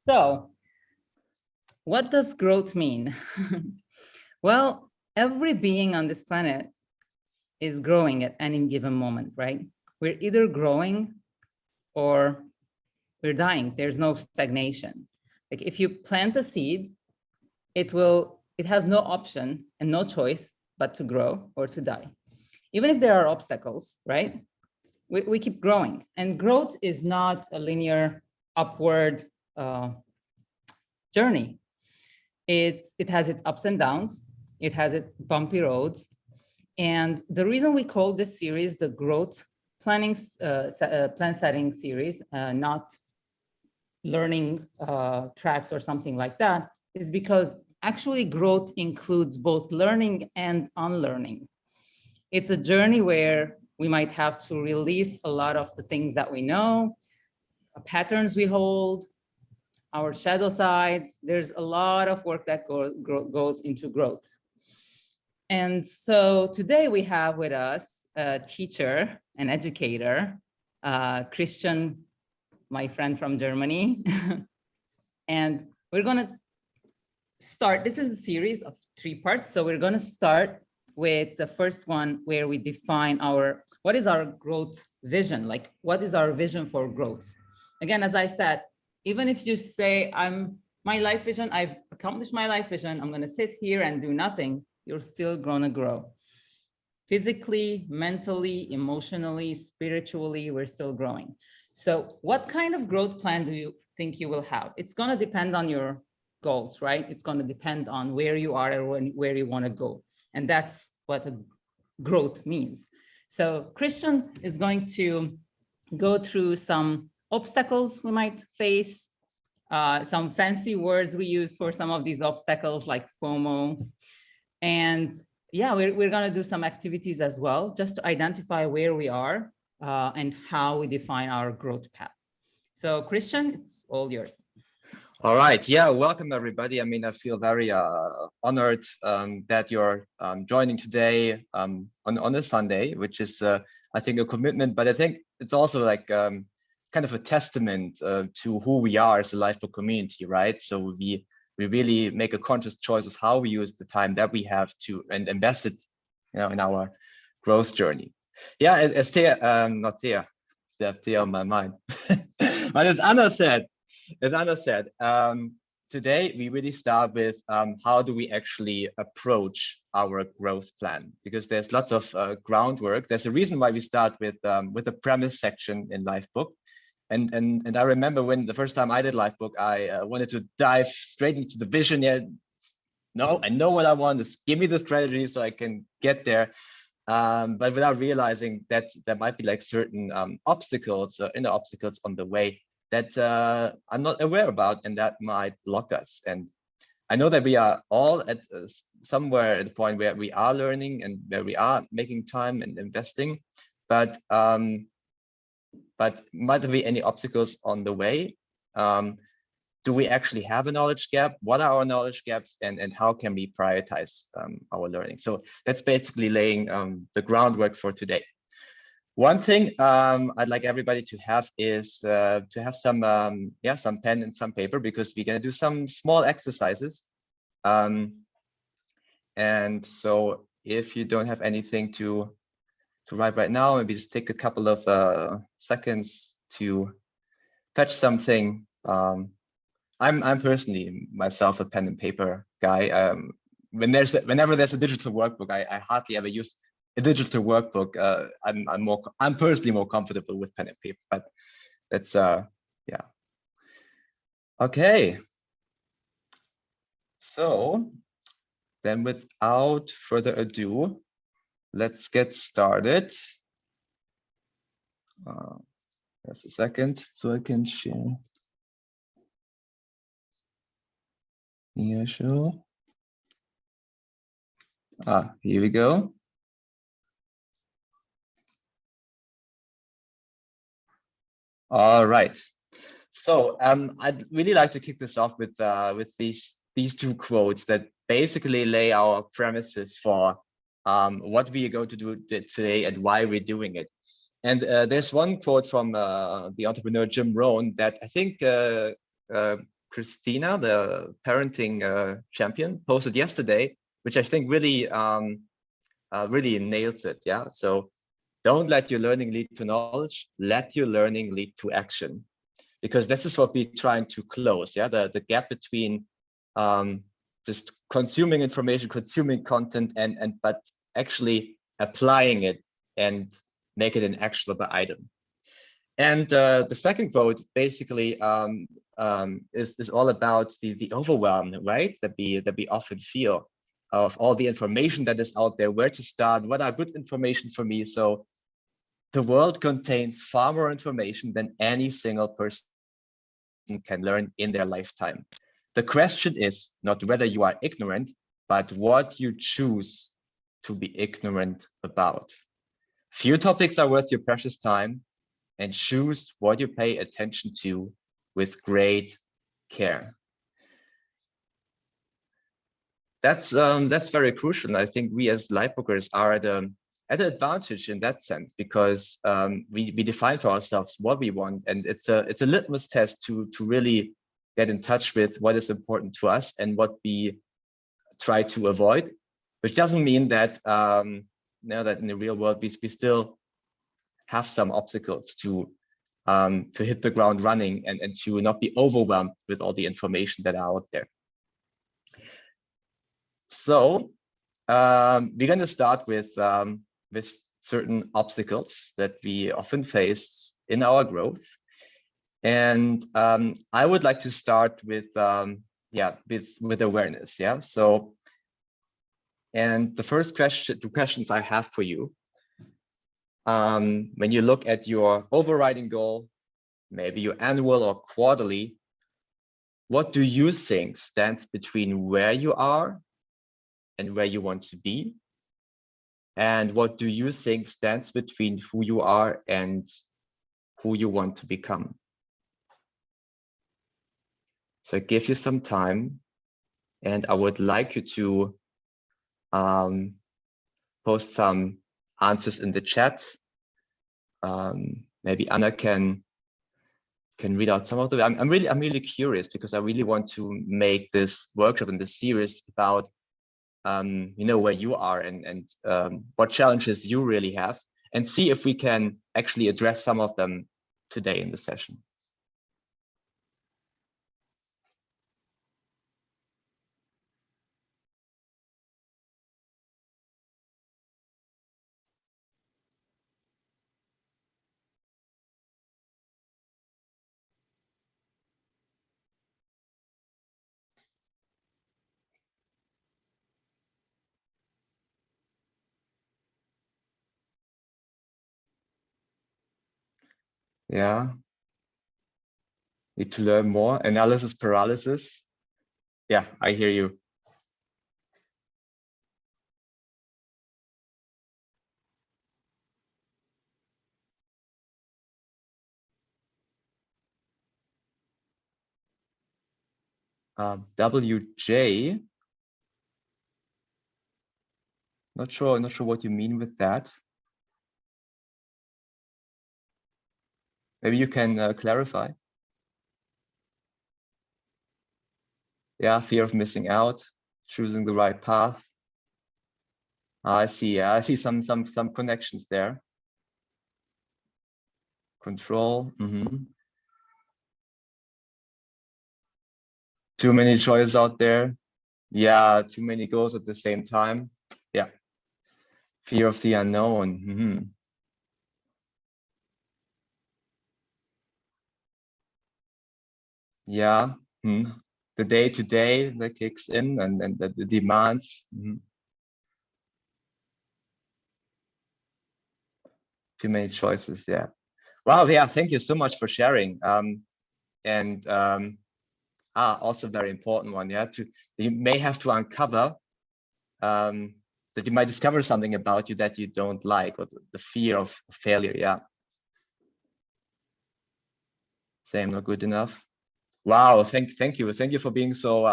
So what does growth mean? Well, every being on this planet is growing at any given moment, right? We're either growing or we're dying. There's no stagnation. Like if you plant a seed, it has no option and no choice but to grow or to die. Even if there are obstacles, right? We keep growing, and growth is not a linear upward journey. It has its ups and downs. It has its bumpy roads. And the reason we call this series the growth plan setting series, not learning tracks or something like that, is because actually growth includes both learning and unlearning. It's a journey where we might have to release a lot of the things that we know, patterns we hold, our shadow sides. There's a lot of work that goes into growth. And so today we have with us a teacher, an educator, Christian, my friend from Germany. And we're gonna start, this is a series of 3 parts. So we're gonna start with the first one where we define what is our growth vision? Like, what is our vision for growth? Again, as I said, even if you say, my life vision, I've accomplished my life vision, I'm gonna sit here and do nothing, you're still gonna grow. Physically, mentally, emotionally, spiritually, we're still growing. So what kind of growth plan do you think you will have? It's gonna depend on your goals, right? It's gonna depend on where you are and where you wanna go. And that's what a growth means. So Christian is going to go through some obstacles we might face, some fancy words we use for some of these obstacles like FOMO. And yeah, we're gonna do some activities as well, just to identify where we are and how we define our growth path. So Christian, it's all yours. All right. Yeah, welcome everybody. I mean, I feel very honored that you're joining today on a Sunday, which is, I think, a commitment, but I think it's also like kind of a testament to who we are as a Lifebook community, right? So we really make a conscious choice of how we use the time that we have to and invest it, in our growth journey. Yeah, as Thea, not Thea, Steph, Thea on my mind. But as Anna said, today we really start with how do we actually approach our growth plan, because there's lots of groundwork. There's a reason why we start with a premise section in Lifebook. And I remember when the first time I did Lifebook, I wanted to dive straight into the vision. Yeah, no, I know what I want. Just give me the strategy so I can get there. But without realizing that there might be like certain obstacles, inner obstacles on the way that I'm not aware about, and that might block us. And I know that we are all at somewhere at the point where we are learning and where we are making time and investing, but might there be any obstacles on the way? Do we actually have a knowledge gap? What are our knowledge gaps, and how can we prioritize our learning? So that's basically laying the groundwork for today. One thing I'd like everybody to have is to have some pen and some paper, because we're gonna do some small exercises. And so if you don't have anything to write right now, maybe just take a couple of seconds to touch something. I'm personally myself a pen and paper guy. Whenever there's a digital workbook, I hardly ever use a digital workbook. I'm personally more comfortable with pen and paper, but that's yeah. Okay. So then without further ado, let's get started. Just a second so I can share. Yeah, sure. Here we go. All right. So I'd really like to kick this off with these 2 quotes that basically lay our premises for what we are going to do today and why we're doing it. And there's one quote from the entrepreneur Jim Rohn that I think Christina, the parenting champion, posted yesterday, which I think really really nails it. Yeah. So don't let your learning lead to knowledge. Let your learning lead to action, because this is what we're trying to close. Yeah. The gap between just consuming information, consuming content, and but actually applying it and make it an actionable item. And the second quote basically is all about the overwhelm, right? That we often feel of all the information that is out there, where to start, what are good information for me. So the world contains far more information than any single person can learn in their lifetime. The question is not whether you are ignorant, but what you choose to be ignorant about. Few topics are worth your precious time, and choose what you pay attention to with great care. That's very crucial. And I think we as Lightbookers are at an advantage in that sense, because we define for ourselves what we want, and it's a litmus test to really get in touch with what is important to us and what we try to avoid. Which doesn't mean that that in the real world we still have some obstacles to hit the ground running and to not be overwhelmed with all the information that are out there. So we're going to start with certain obstacles that we often face in our growth. And I would like to start with with awareness. Yeah. So, and the first two questions I have for you, when you look at your overriding goal, maybe your annual or quarterly, what do you think stands between where you are and where you want to be? And what do you think stands between who you are and who you want to become? So I give you some time, and I would like you to post some answers in the chat. Maybe Anna can read out some of them. I'm really curious, because I really want to make this workshop and this series about where you are and what challenges you really have, and see if we can actually address some of them today in the session. Yeah. Need to learn more. Analysis paralysis. Yeah, I hear you. WJ. Not sure what you mean with that. Maybe you can clarify. Yeah, fear of missing out, choosing the right path. I see. Yeah, I see some connections there. Control. Too many choices out there. Yeah, too many goals at the same time. Yeah. Fear of the unknown. Yeah. The day-to-day that kicks in, and the demands. Too many choices. Yeah. Wow. Yeah. Thank you so much for sharing. Also very important one. Yeah. You may have to uncover that you might discover something about you that you don't like, or the fear of failure. Yeah. Same, not good enough. Wow. Thank you for being so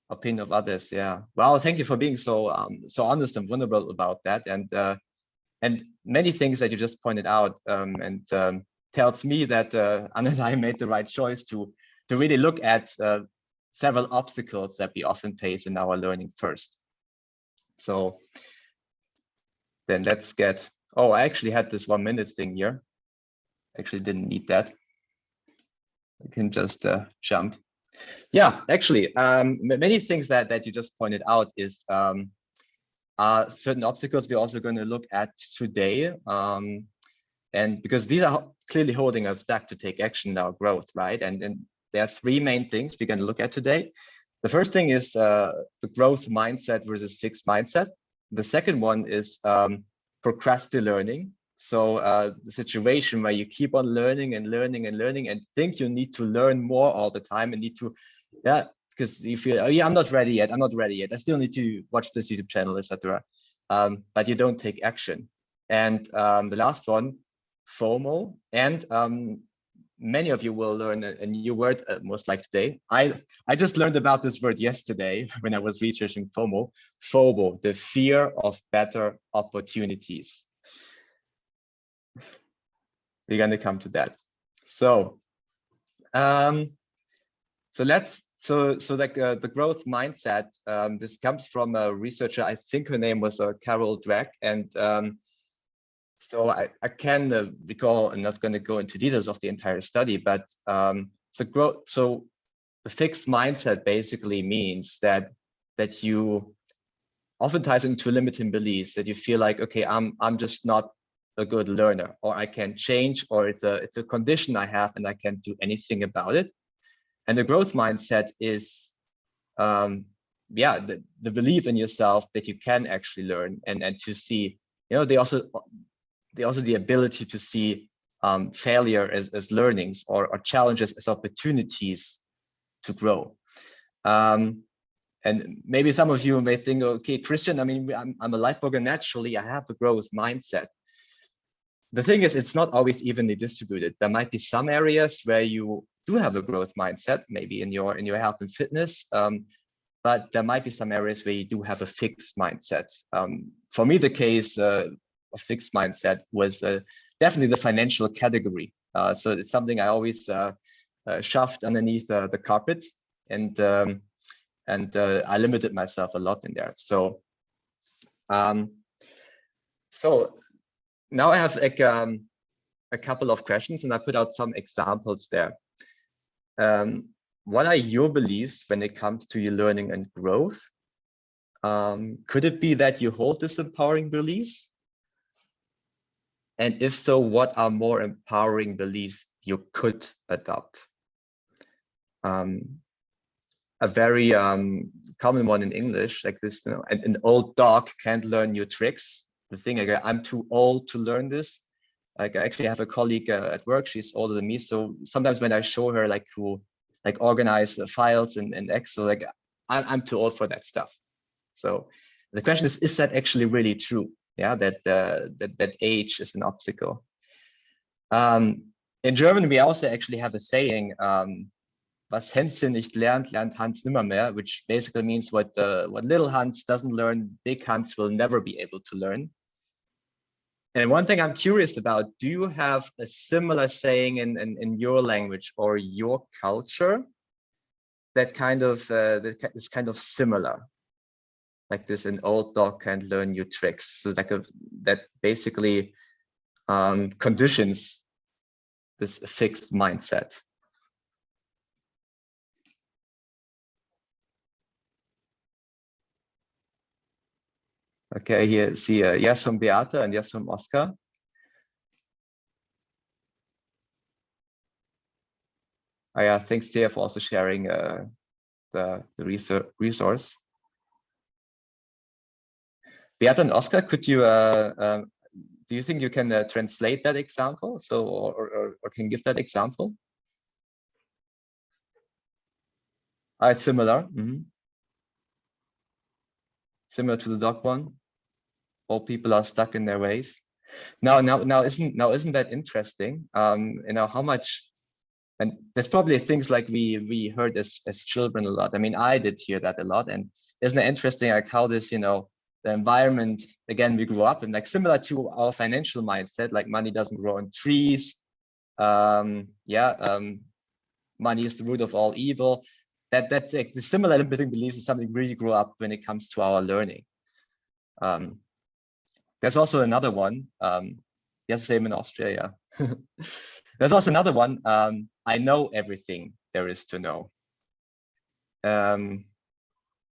opinion of others. Yeah. Wow. Thank you for being so honest and vulnerable about that, and many things that you just pointed out, and tells me that Anna and I made the right choice to really look at several obstacles that we often face in our learning first. So then let's get, oh, I actually had this 1 minute thing here. Actually didn't need that. I can just jump. Yeah, actually, many things that you just pointed out is certain obstacles we're also going to look at today. And because these are clearly holding us back to take action in our growth, right? And there are three main things we're going to look at today. The first thing is the growth mindset versus fixed mindset. The second one is procrastinating learning. So the situation where you keep on learning and learning and learning and think you need to learn more all the time and need to, yeah, because you feel, oh yeah, I'm not ready yet. I'm not ready yet. I still need to watch this YouTube channel, etc. But you don't take action. And the last one, FOMO. And many of you will learn a new word most like today. I just learned about this word yesterday when I was researching FOMO. FOMO, the fear of better opportunities. We're going to come to that. So, the growth mindset. This comes from a researcher. I think her name was Carol Dweck, and so I can recall. I'm not going to go into details of the entire study, but So the fixed mindset basically means that you oftentimes into limiting beliefs that you feel like, okay, I'm just not a good learner, or I can't change, or it's a condition I have and I can't do anything about it. And the growth mindset is, the belief in yourself that you can actually learn and to see, they also the ability to see failure as learnings or challenges as opportunities to grow. And maybe some of you may think, okay, Christian, I mean, I'm a life blogger. Naturally, I have a growth mindset. The thing is, it's not always evenly distributed. There might be some areas where you do have a growth mindset, maybe in your health and fitness, but there might be some areas where you do have a fixed mindset. For me, the case of fixed mindset was definitely the financial category. So it's something I always shoved underneath the carpet, and I limited myself a lot in there. So, now I have like a couple of questions, and I put out some examples there. What are your beliefs when it comes to your learning and growth? Could it be that you hold disempowering beliefs? And if so, what are more empowering beliefs you could adopt? A very common one in English, like this, an old dog can't learn new tricks. The thing, like, I'm too old to learn this. Like, I actually have a colleague at work, she's older than me. So sometimes when I show her like who like organize files in Excel, like I'm too old for that stuff. So the question is that actually really true? Yeah, that age is an obstacle. In German, we also actually have a saying, was Hänschen nicht lernt, lernt Hans nimmermehr, which basically means what little Hans doesn't learn, big Hans will never be able to learn. And one thing I'm curious about, do you have a similar saying in your language or your culture that is kind of similar? Like this, an old dog can't learn new tricks. So that basically conditions this fixed mindset. Okay, here see yes from Beata and yes from Oscar. Yeah, thanks, Tia, for also sharing the resource. Beata and Oscar, could you do you think you can translate that example? So or can give that example? It's similar. Mm-hmm. Similar to the dog one. All people are stuck in their ways. Now isn't that interesting? How much, and there's probably things like we heard as children a lot. I mean, I did hear that a lot, and isn't it interesting like how this, the environment, again, we grew up in, like similar to our financial mindset, like money doesn't grow on trees. money is the root of all evil. That's like the similar limiting beliefs is something really grew up when it comes to our learning. There's also another one. Yes, same in Australia. There's also another one. I know everything there is to know.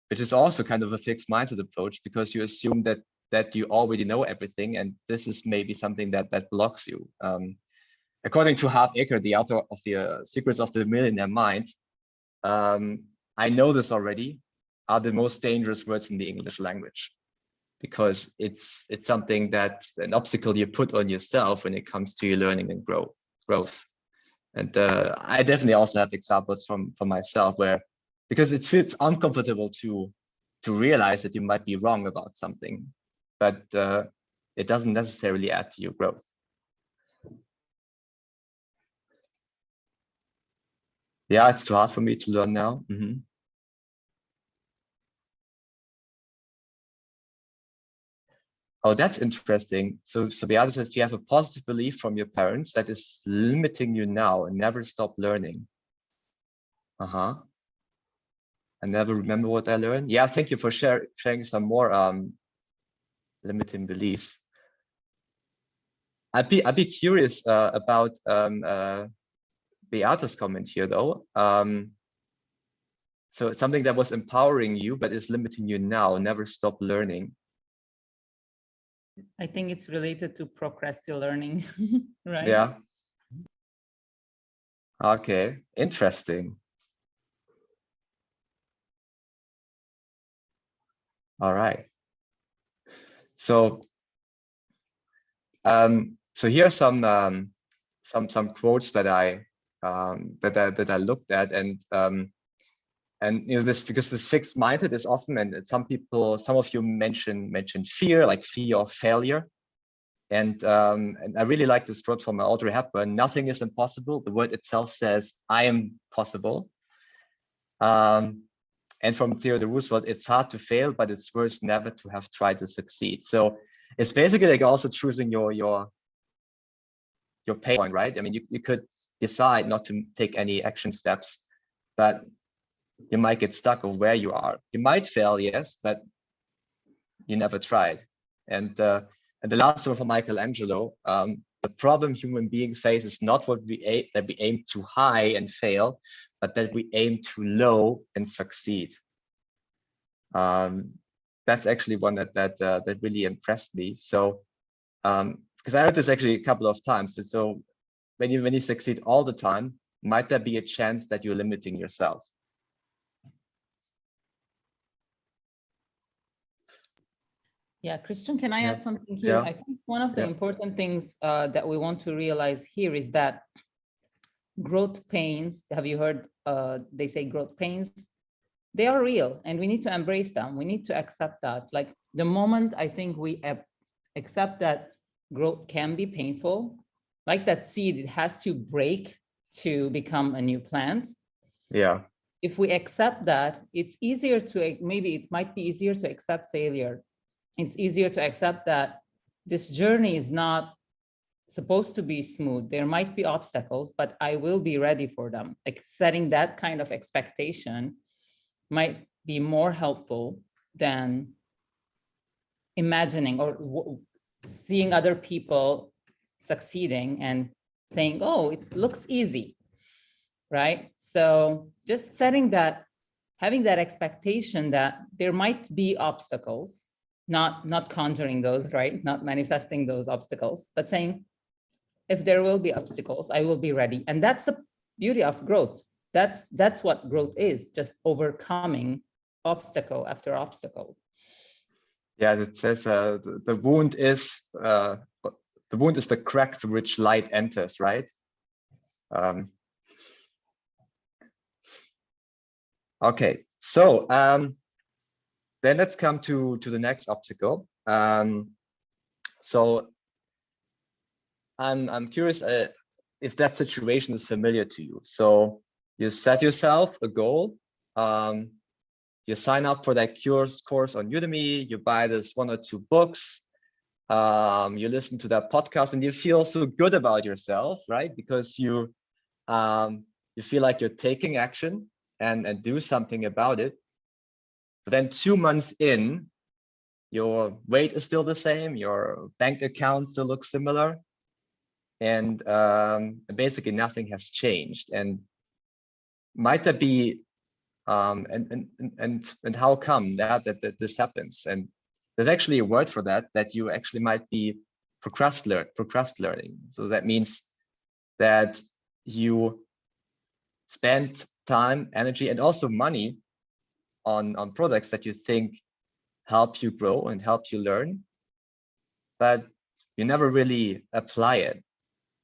Which is also kind of a fixed mindset approach, because you assume that you already know everything, and this is maybe something that blocks you. According to Half-Acre, the author of the Secrets of the Millionaire Mind, I know this already are the most dangerous words in the English language, because it's something that's an obstacle you put on yourself when it comes to your learning and growth. And I definitely also have examples from myself where, because it feels uncomfortable to realize that you might be wrong about something, but it doesn't necessarily add to your growth. Yeah, it's too hard for me to learn now. Oh, that's interesting. So the other says you have a positive belief from your parents that is limiting you now and never stop learning. I never remember what I learned. Yeah, thank you for sharing some more limiting beliefs. I'd be curious about Beata's comment here, though. So something that was empowering you but is limiting you now, never stop learning. I think it's related to procrastinating learning, right? Yeah. Okay, interesting. All right. So here are some quotes that I looked at, and this, because this fixed mindset is often, and some of you mentioned fear, like fear of failure, and I really like this quote from Audrey Hepburn: "Nothing is impossible. The word itself says I am possible." And from Theodore Roosevelt, "It's hard to fail, but it's worse never to have tried to succeed." So it's basically like also choosing your pain point, right? I mean, you could decide not to take any action steps, but you might get stuck of where you are. You might fail, yes, but you never tried. And the last one from Michelangelo: "The problem human beings face is not that we aim too high and fail, but that we aim too low and succeed." That's actually one that really impressed me. So because I heard this actually a couple of times. So when you succeed all the time, might there be a chance that you're limiting yourself? Yeah, Christian, can I add something here? Yeah. I think one of the important things that we want to realize here is that growth pains, have you heard they say growth pains? They are real, and we need to embrace them. We need to accept that. Like the moment I think we accept that growth can be painful, like that seed, it has to break to become a new plant. Yeah. If we accept that, it's easier to, maybe it might be easier to accept failure. It's easier to accept that this journey is not supposed to be smooth. There might be obstacles, but I will be ready for them. Like setting that kind of expectation might be more helpful than imagining or seeing other people succeeding and saying, oh, it looks easy, right? So just setting that, having that expectation that there might be obstacles, not conjuring those, right? Not manifesting those obstacles, but saying, if there will be obstacles, I will be ready. And that's the beauty of growth. That's what growth is, just overcoming obstacle after obstacle. Yeah, it says the wound is the crack through which light enters, right? Okay, so then let's come to the next obstacle. So I'm curious if that situation is familiar to you. So you set yourself a goal. You sign up for that course on Udemy. You buy this 1 or 2 books. you listen to that podcast and you feel so good about yourself, right? Because you feel like you're taking action and do something about it. But then 2 months in, your weight is still the same, your bank account still looks similar, and basically nothing has changed. And might there be and how come that this happens? And there's actually a word for that you actually might be procrastinating. So that means that you spend time, energy, and also money on products that you think help you grow and help you learn, but you never really apply it.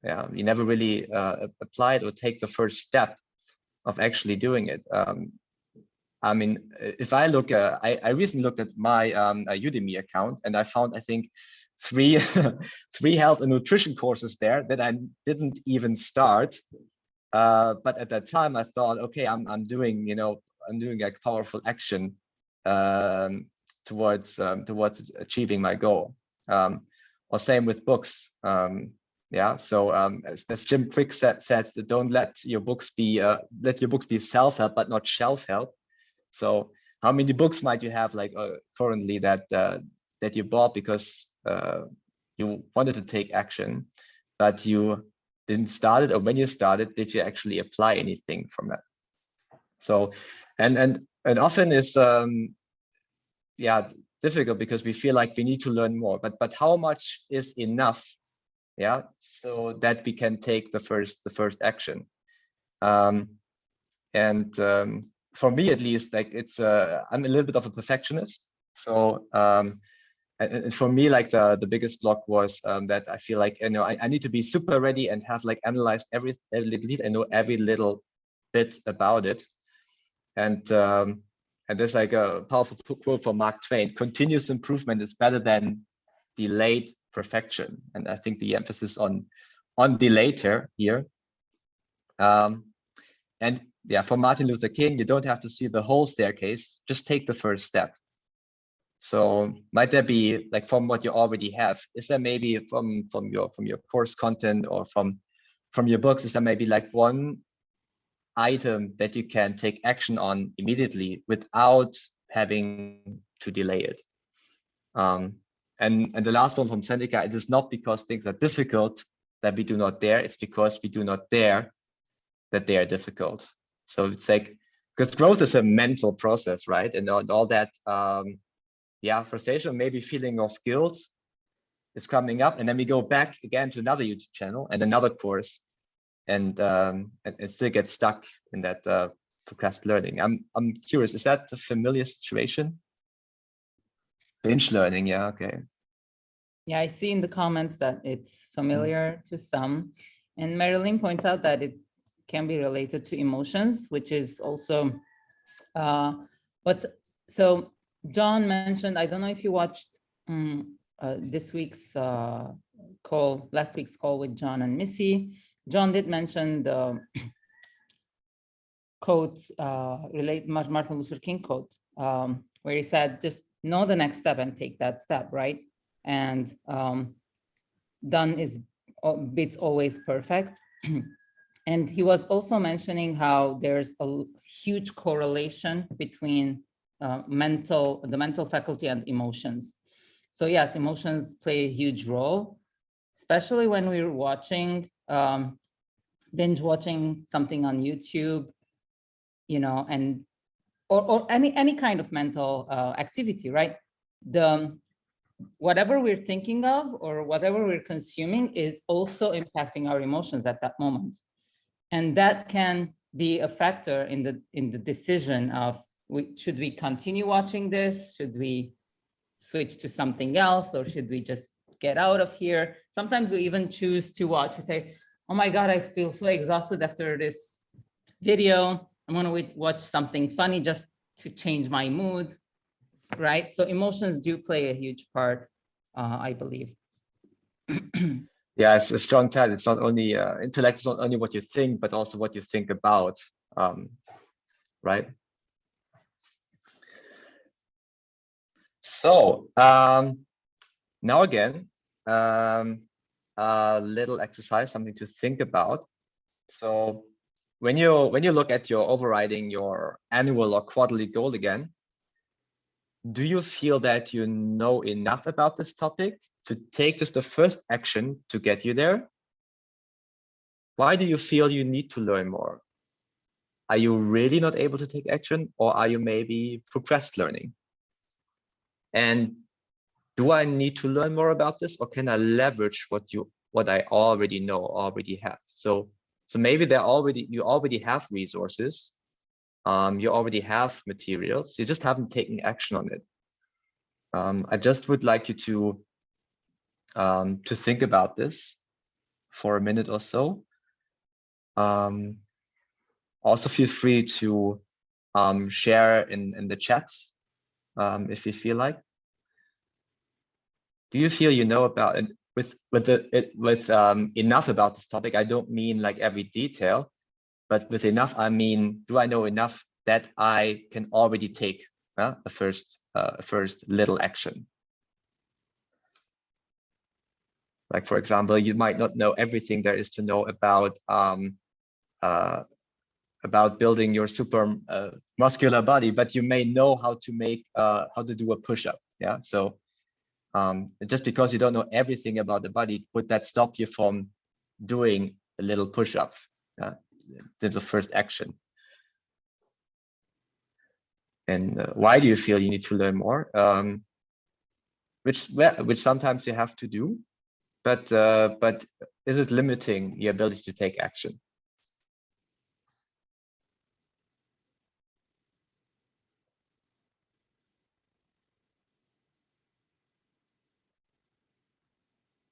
Yeah, you never really apply it or take the first step of actually doing it. I mean, if I look, I recently looked at my Udemy account, and I found, I think, three three health and nutrition courses there that I didn't even start. But at that time, I thought, okay, I'm doing, I'm doing like powerful action towards achieving my goal. Or same with books. Yeah. So as Jim Quick says, don't let your books be self-help, but not shelf-help. So how many books might you have like currently that you bought because you wanted to take action, but you didn't start it, or when you started, did you actually apply anything from that? So, and often is yeah, difficult because we feel like we need to learn more, but how much is enough? Yeah, so that we can take the first action. For me at least, like it's I'm a little bit of a perfectionist. So and for me, like the biggest block was that I feel like, I need to be super ready and have like analyzed every little, I know every little bit about it. And there's like a powerful quote from Mark Twain: continuous improvement is better than delayed perfection. And I think the emphasis on delayed here. And yeah, for Martin Luther King, you don't have to see the whole staircase, just take the first step. So might there be, like, from what you already have, is there maybe from your course content or from your books, is there maybe like one item that you can take action on immediately without having to delay it? And the last one from Seneca: it is not because things are difficult that we do not dare, it's because we do not dare that they are difficult. So it's like, because growth is a mental process, right? And all that yeah, frustration, maybe feeling of guilt is coming up, and then we go back again to another YouTube channel and another course, and still get stuck in that procrastinating learning. I'm curious, is that a familiar situation? Binge learning, yeah, okay. Yeah, I see in the comments that it's familiar to some, and Marilyn points out that it can be related to emotions, which is also but so John mentioned, I don't know if you watched this week's last week's call with John and Missy. John did mention the quote, Martin Luther King quote, where he said, just know the next step and take that step, right? And done is beats always perfect. And he was also mentioning how there's a huge correlation between the mental faculty and emotions. So yes, emotions play a huge role, especially when we're watching, binge watching something on YouTube, and or any kind of mental activity, right? Whatever we're thinking of or whatever we're consuming is also impacting our emotions at that moment. And that can be a factor in the decision of should we continue watching this? Should we switch to something else, or should we just get out of here? Sometimes we even choose to watch. We say, oh my God, I feel so exhausted after this video. I'm going to watch something funny just to change my mood, right? So emotions do play a huge part, I believe. Yeah, as John said, it's not only intellect is not only what you think, but also what you think about, right? So now again, a little exercise, something to think about. So when you look at your overriding your annual or quarterly goal again, do you feel that you know enough about this topic to take just the first action to get you there? Why do you feel you need to learn more? Are you really not able to take action, or are you maybe progressed learning? And do I need to learn more about this, or can I leverage what I already know, already have? So maybe you already have resources, you already have materials, you just haven't taken action on it. I just would like you to think about this for a minute or so. Also feel free to share in the chat if you feel like. Do you feel you know about it with enough about this topic? I don't mean like every detail, but with enough, I mean, do I know enough that I can already take a first little action? Like, for example, you might not know everything there is to know about building your super muscular body, but you may know how to do a push-up. Yeah. So just because you don't know everything about the body, would that stop you from doing a little push-up? The first action. And why do you feel you need to learn more? Which sometimes you have to do, but is it limiting your ability to take action?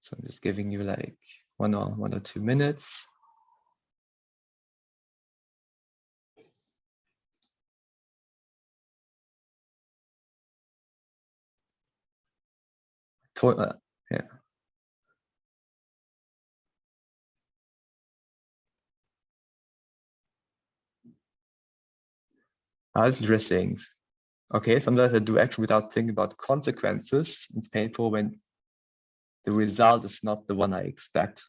So I'm just giving you like 1 or 2 minutes. Yeah. That's interesting. Okay, sometimes I do action without thinking about consequences. It's painful when the result is not the one I expect.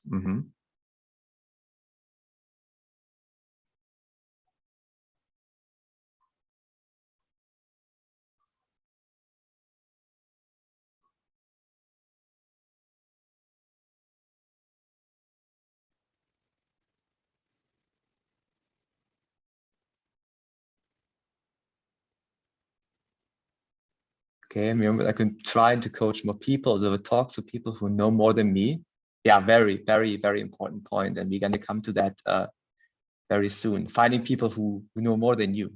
Okay, I mean, I can try to coach more people, to talk to people who know more than me. Yeah, very, very, very important point. And we're going to come to that very soon. Finding people who know more than you.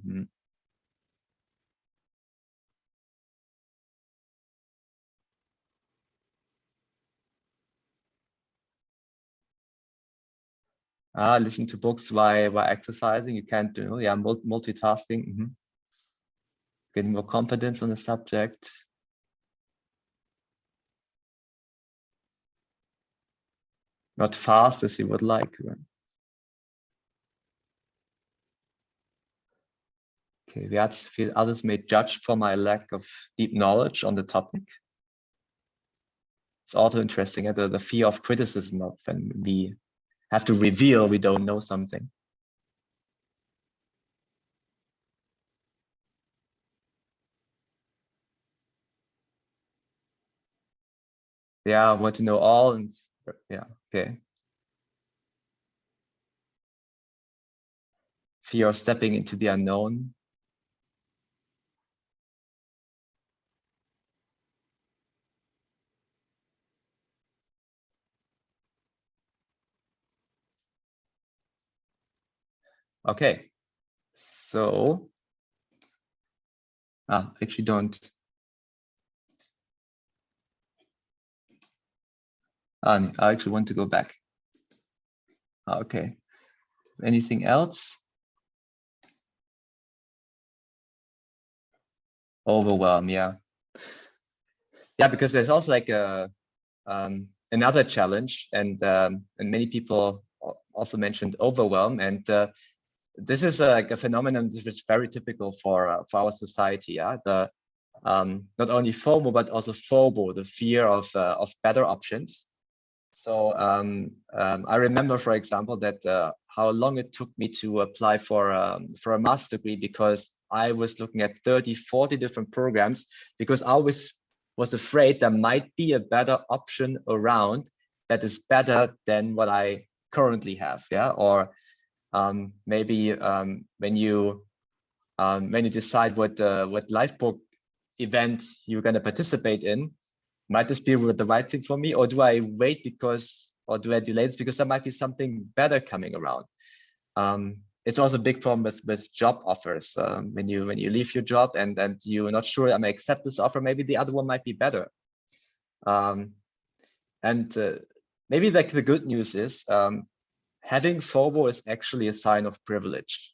Listen to books while exercising. You can't do, yeah, multitasking. Getting more confidence on the subject. Not fast as you would like. Right? Okay, the others may judge for my lack of deep knowledge on the topic. It's also interesting, the fear of criticism of when we have to reveal we don't know something. Yeah, I want to know all, and yeah, okay. Fear of stepping into the unknown. Okay, so actually don't. I actually want to go back. Okay, anything else? Overwhelm, yeah. Yeah, because there's also like another challenge, and many people also mentioned overwhelm, and this is like a phenomenon which is very typical for our society. Yeah, not only FOMO, but also FOBO, the fear of better options. So I remember, for example, that how long it took me to apply for a master's degree, because I was looking at 30, 40 different programs, because I always was afraid there might be a better option around that is better than what I currently have. Yeah, or maybe when you decide what Lifebook event you're going to participate in, might this be the right thing for me, or do I wait or do I delay this because there might be something better coming around? It's also a big problem with job offers. When you leave your job and you're not sure, I'm gonna accept this offer, maybe the other one might be better. Maybe like the good news is having FOMO is actually a sign of privilege,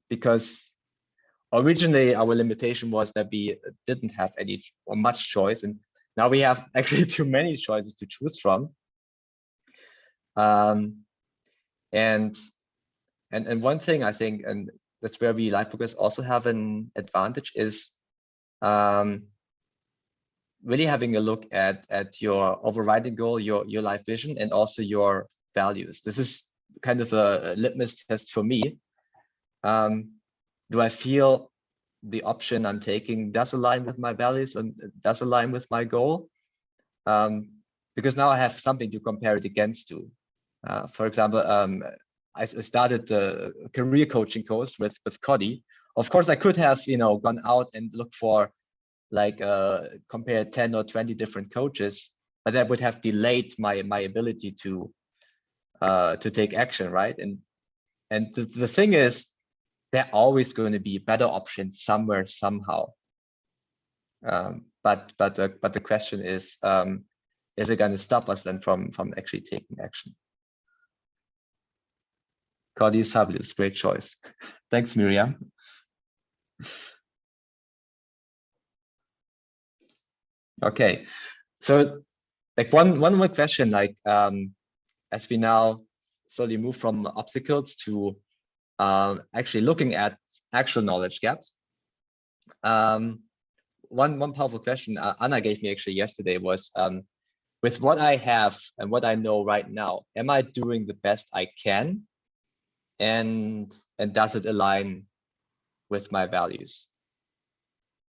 because originally our limitation was that we didn't have any or much choice, and now we have actually too many choices to choose from. And one thing I think, and that's where we Lifebookers also have an advantage, is really having a look at your overriding goal, your life vision, and also your values. This is kind of a litmus test for me. Do I feel the option I'm taking does align with my values and does align with my goal? Because now I have something to compare it against to. For example, I started a career coaching course with Cody. Of course, I could have gone out and looked for like compare 10 or 20 different coaches, but that would have delayed my ability to take action, right? And the thing is, there are always going to be better options somewhere, somehow. But the question is it going to stop us then from actually taking action? Cody is fabulous, great choice. Thanks, Miriam. Okay, so like one more question, like as we now slowly move from obstacles to actually looking at actual knowledge gaps. One powerful question Anna gave me actually yesterday was, with what I have and what I know right now, am I doing the best I can? And does it align with my values?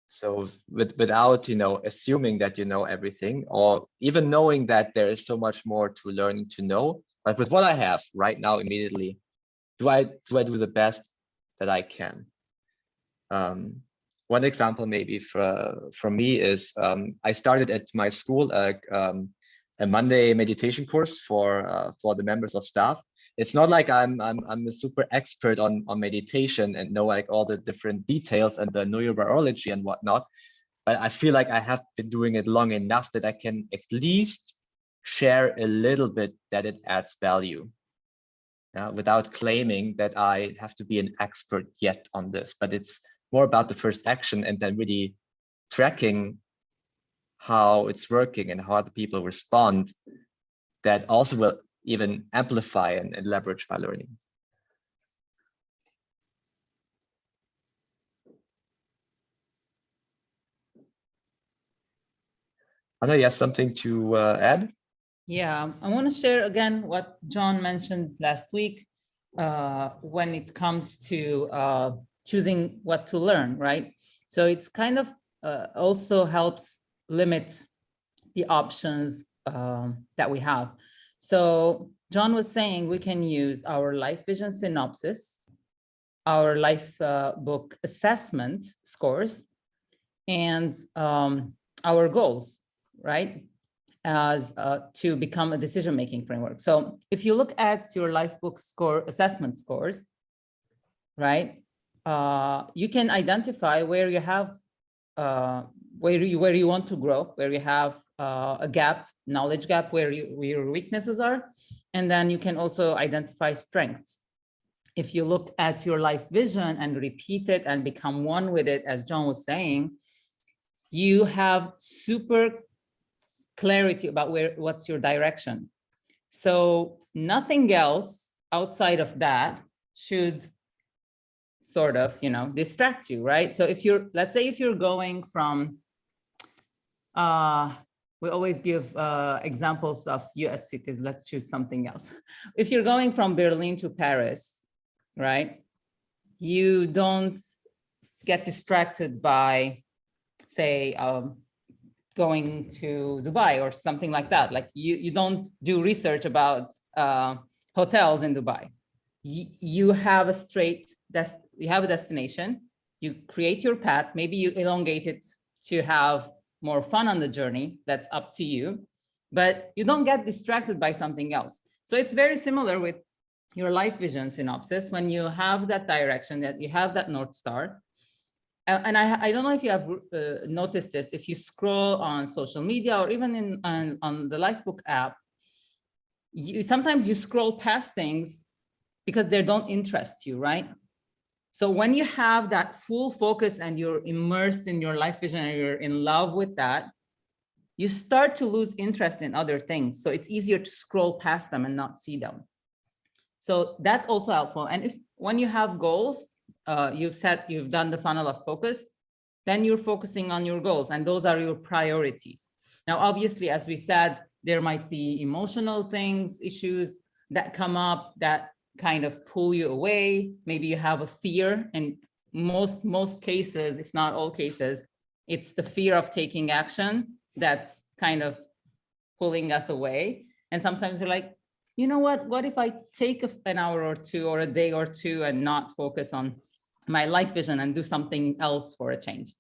So without assuming that you know everything, or even knowing that there is so much more to learn to know, but with what I have right now immediately, do I do the best that I can? One example maybe for me is I started at my school a Monday meditation course for the members of staff. It's not like I'm a super expert on meditation and know like all the different details and the neurobiology and whatnot, but I feel like I have been doing it long enough that I can at least share a little bit that it adds value, without claiming that I have to be an expert yet on this. But it's more about the first action and then really tracking how it's working and how other people respond, that also will even amplify and leverage my learning. Anna, you have something to add? Yeah, I want to share again what John mentioned last week when it comes to choosing what to learn, right? So it's kind of also helps limit the options that we have. So John was saying we can use our life vision synopsis, our life book assessment scores, and our goals, right? As to become a decision-making framework. So if you look at your life book score assessment scores, right, you can identify where you have where you want to grow, where you have a gap, knowledge gap, where your weaknesses are, and then you can also identify strengths. If you look at your life vision and repeat it and become one with it, as John was saying, you have super clarity about what's your direction. So nothing else outside of that should sort of, distract you, right? So let's say if you're going from, we always give examples of US cities. Let's choose something else. If you're going from Berlin to Paris, right? You don't get distracted by, say, going to Dubai or something like that. Like you don't do research about hotels in Dubai. You have a destination, you create your path, maybe you elongate it to have more fun on the journey, that's up to you, but you don't get distracted by something else. So it's very similar with your life vision synopsis. When you have that direction, that you have that North Star, and I don't know if you have noticed this, if you scroll on social media or even on the Lifebook app, sometimes you scroll past things because they don't interest you, right? So when you have that full focus and you're immersed in your life vision and you're in love with that, you start to lose interest in other things. So it's easier to scroll past them and not see them. So that's also helpful. And when you have goals, you've done the funnel of focus, then you're focusing on your goals and those are your priorities. Now, obviously, as we said, there might be emotional things, issues that come up that kind of pull you away. Maybe you have a fear, and most cases, if not all cases, it's the fear of taking action that's kind of pulling us away. And sometimes you're like, you know what if I take an hour or two or a day or two and not focus on my life vision and do something else for a change,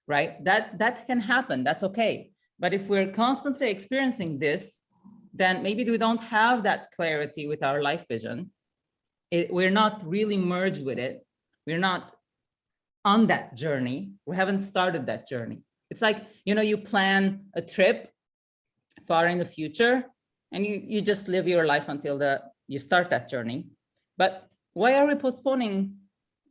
right? That can happen, that's okay. But if we're constantly experiencing this, then maybe we don't have that clarity with our life vision. We're not really merged with it. We're not on that journey. We haven't started that journey. It's like, you plan a trip far in the future and you just live your life until you start that journey. But why are we postponing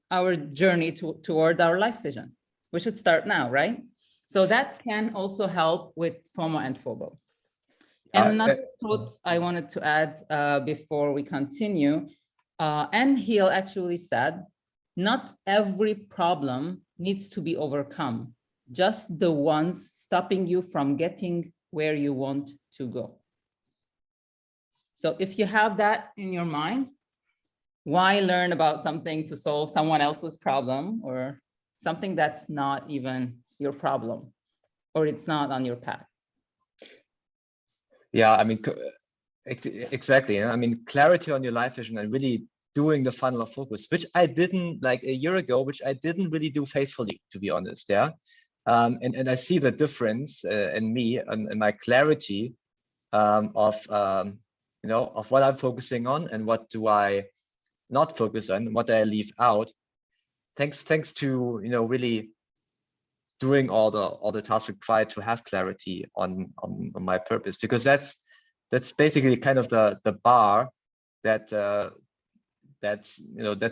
our journey toward our life vision? We should start now, right? So that can also help with FOMO and FOBO. And another thought I wanted to add before we continue, Anne Hill actually said, not every problem needs to be overcome, just the ones stopping you from getting where you want to go. So if you have that in your mind, why learn about something to solve someone else's problem or something that's not even your problem or it's not on your path? Yeah, I mean, exactly. I mean, clarity on your life vision and really doing the funnel of focus, which I didn't, like a year ago, which I didn't really do faithfully, to be honest. Yeah. And I see the difference in me and my clarity of what I'm focusing on and what do I not focus on, what do I leave out. Thanks to, really doing all the tasks required to have clarity on my purpose, because that's basically kind of the bar that's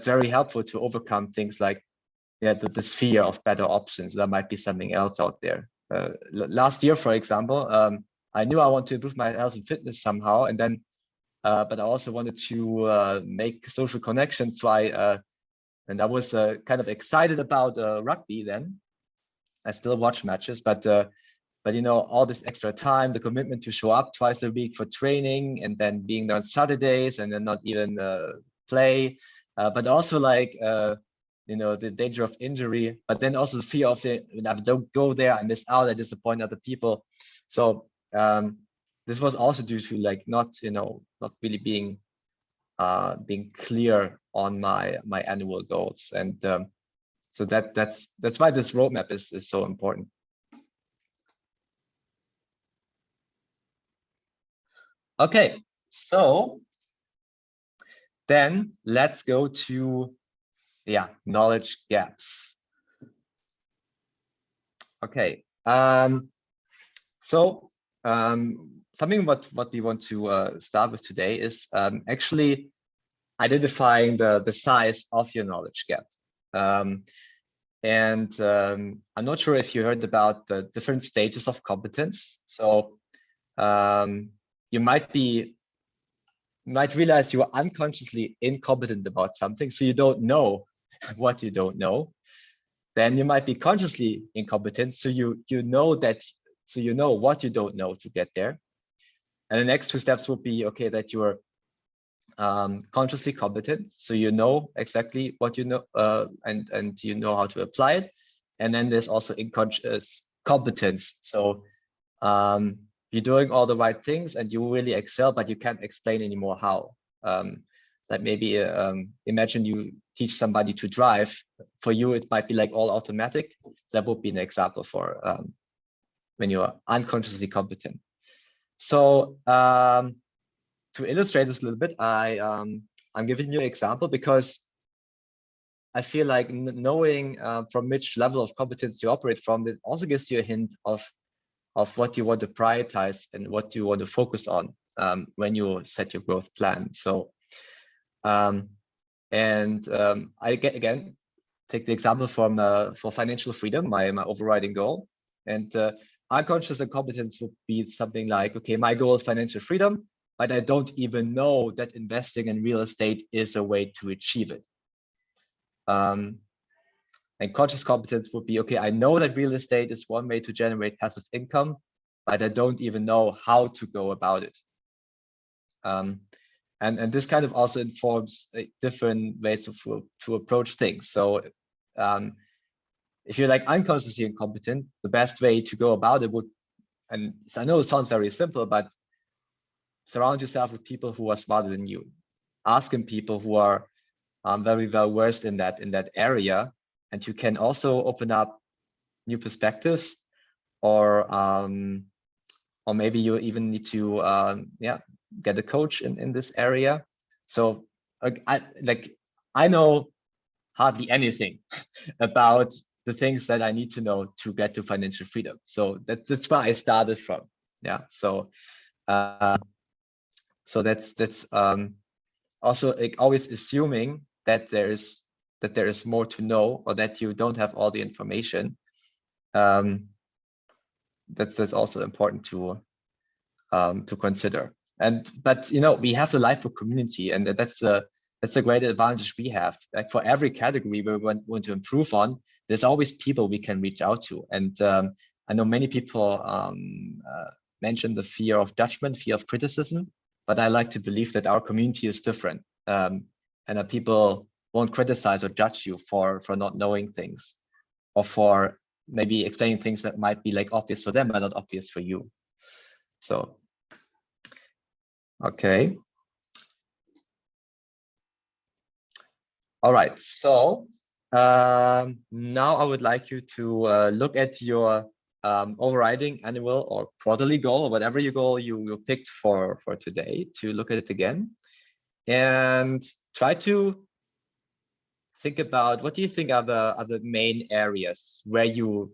very helpful to overcome things like this fear of better options. There might be something else out there. Last year, for example, I knew I want to improve my health and fitness somehow, and then but I also wanted to make social connections. So I was kind of excited about rugby then. I still watch matches, but all this extra time, the commitment to show up twice a week for training, and then being there on Saturdays, and then not even play, but also like the danger of injury, but then also the fear of it. If I don't go there, I miss out, I disappoint other people. So this was also due to like not really being clear on my annual goals, and so that's why this roadmap is so important. Okay, so then let's go to knowledge gaps. Okay, so something what we want to start with today is actually identifying the size of your knowledge gap. And I'm not sure if you heard about the different stages of competence. So you might realize you are unconsciously incompetent about something, so you don't know what you don't know. Then you might be consciously incompetent. So you know what you don't know to get there. And the next two steps would be, okay, that you're consciously competent. So you know exactly what you know, and you know how to apply it. And then there's also unconscious competence. So you're doing all the right things and you really excel, but you can't explain anymore how. Like maybe imagine you teach somebody to drive. For you, it might be like all automatic. That would be an example for when you are unconsciously competent. So to illustrate this a little bit, I'm giving you an example because I feel like knowing from which level of competence you operate from, it also gives you a hint of what you want to prioritize and what you want to focus on when you set your growth plan. So, I again take the example from for financial freedom, my overriding goal, and unconscious incompetence would be something like, okay, my goal is financial freedom, but I don't even know that investing in real estate is a way to achieve it. And conscious competence would be, okay, I know that real estate is one way to generate passive income, but I don't even know how to go about it. And this kind of also informs different ways to approach things. So if you're like unconsciously incompetent, the best way to go about it would, and I know it sounds very simple, but surround yourself with people who are smarter than you. Asking people who are very well versed in that area, and you can also open up new perspectives, or maybe you even need to get a coach in this area. So I know hardly anything about the things that I need to know to get to financial freedom. So that's where I started from. Yeah. So so that's also like always assuming that there is more to know, or that you don't have all the information. That's also important to consider. But we have the Lifebook community, and that's a great advantage we have. Like for every category we want to improve on, there's always people we can reach out to. And I know many people mention the fear of judgment, fear of criticism, but I like to believe that our community is different, and that people won't criticize or judge you for not knowing things, or for maybe explaining things that might be like obvious for them but not obvious for you. So, okay. All right, so now I would like you to look at your overriding annual or quarterly goal, or whatever your goal you picked for today, to look at it again and try to think about, what do you think are the main areas where you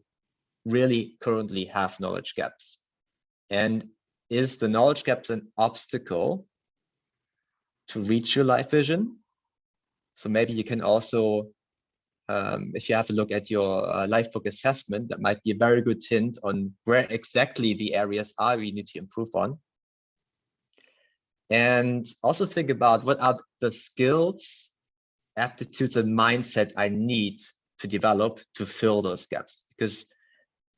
really currently have knowledge gaps? And is the knowledge gaps an obstacle to reach your life vision? So maybe you can also, if you have a look at your Lifebook assessment, that might be a very good hint on where exactly the areas are we need to improve on. And also think about, what are the skills, aptitudes, and mindset I need to develop to fill those gaps. Because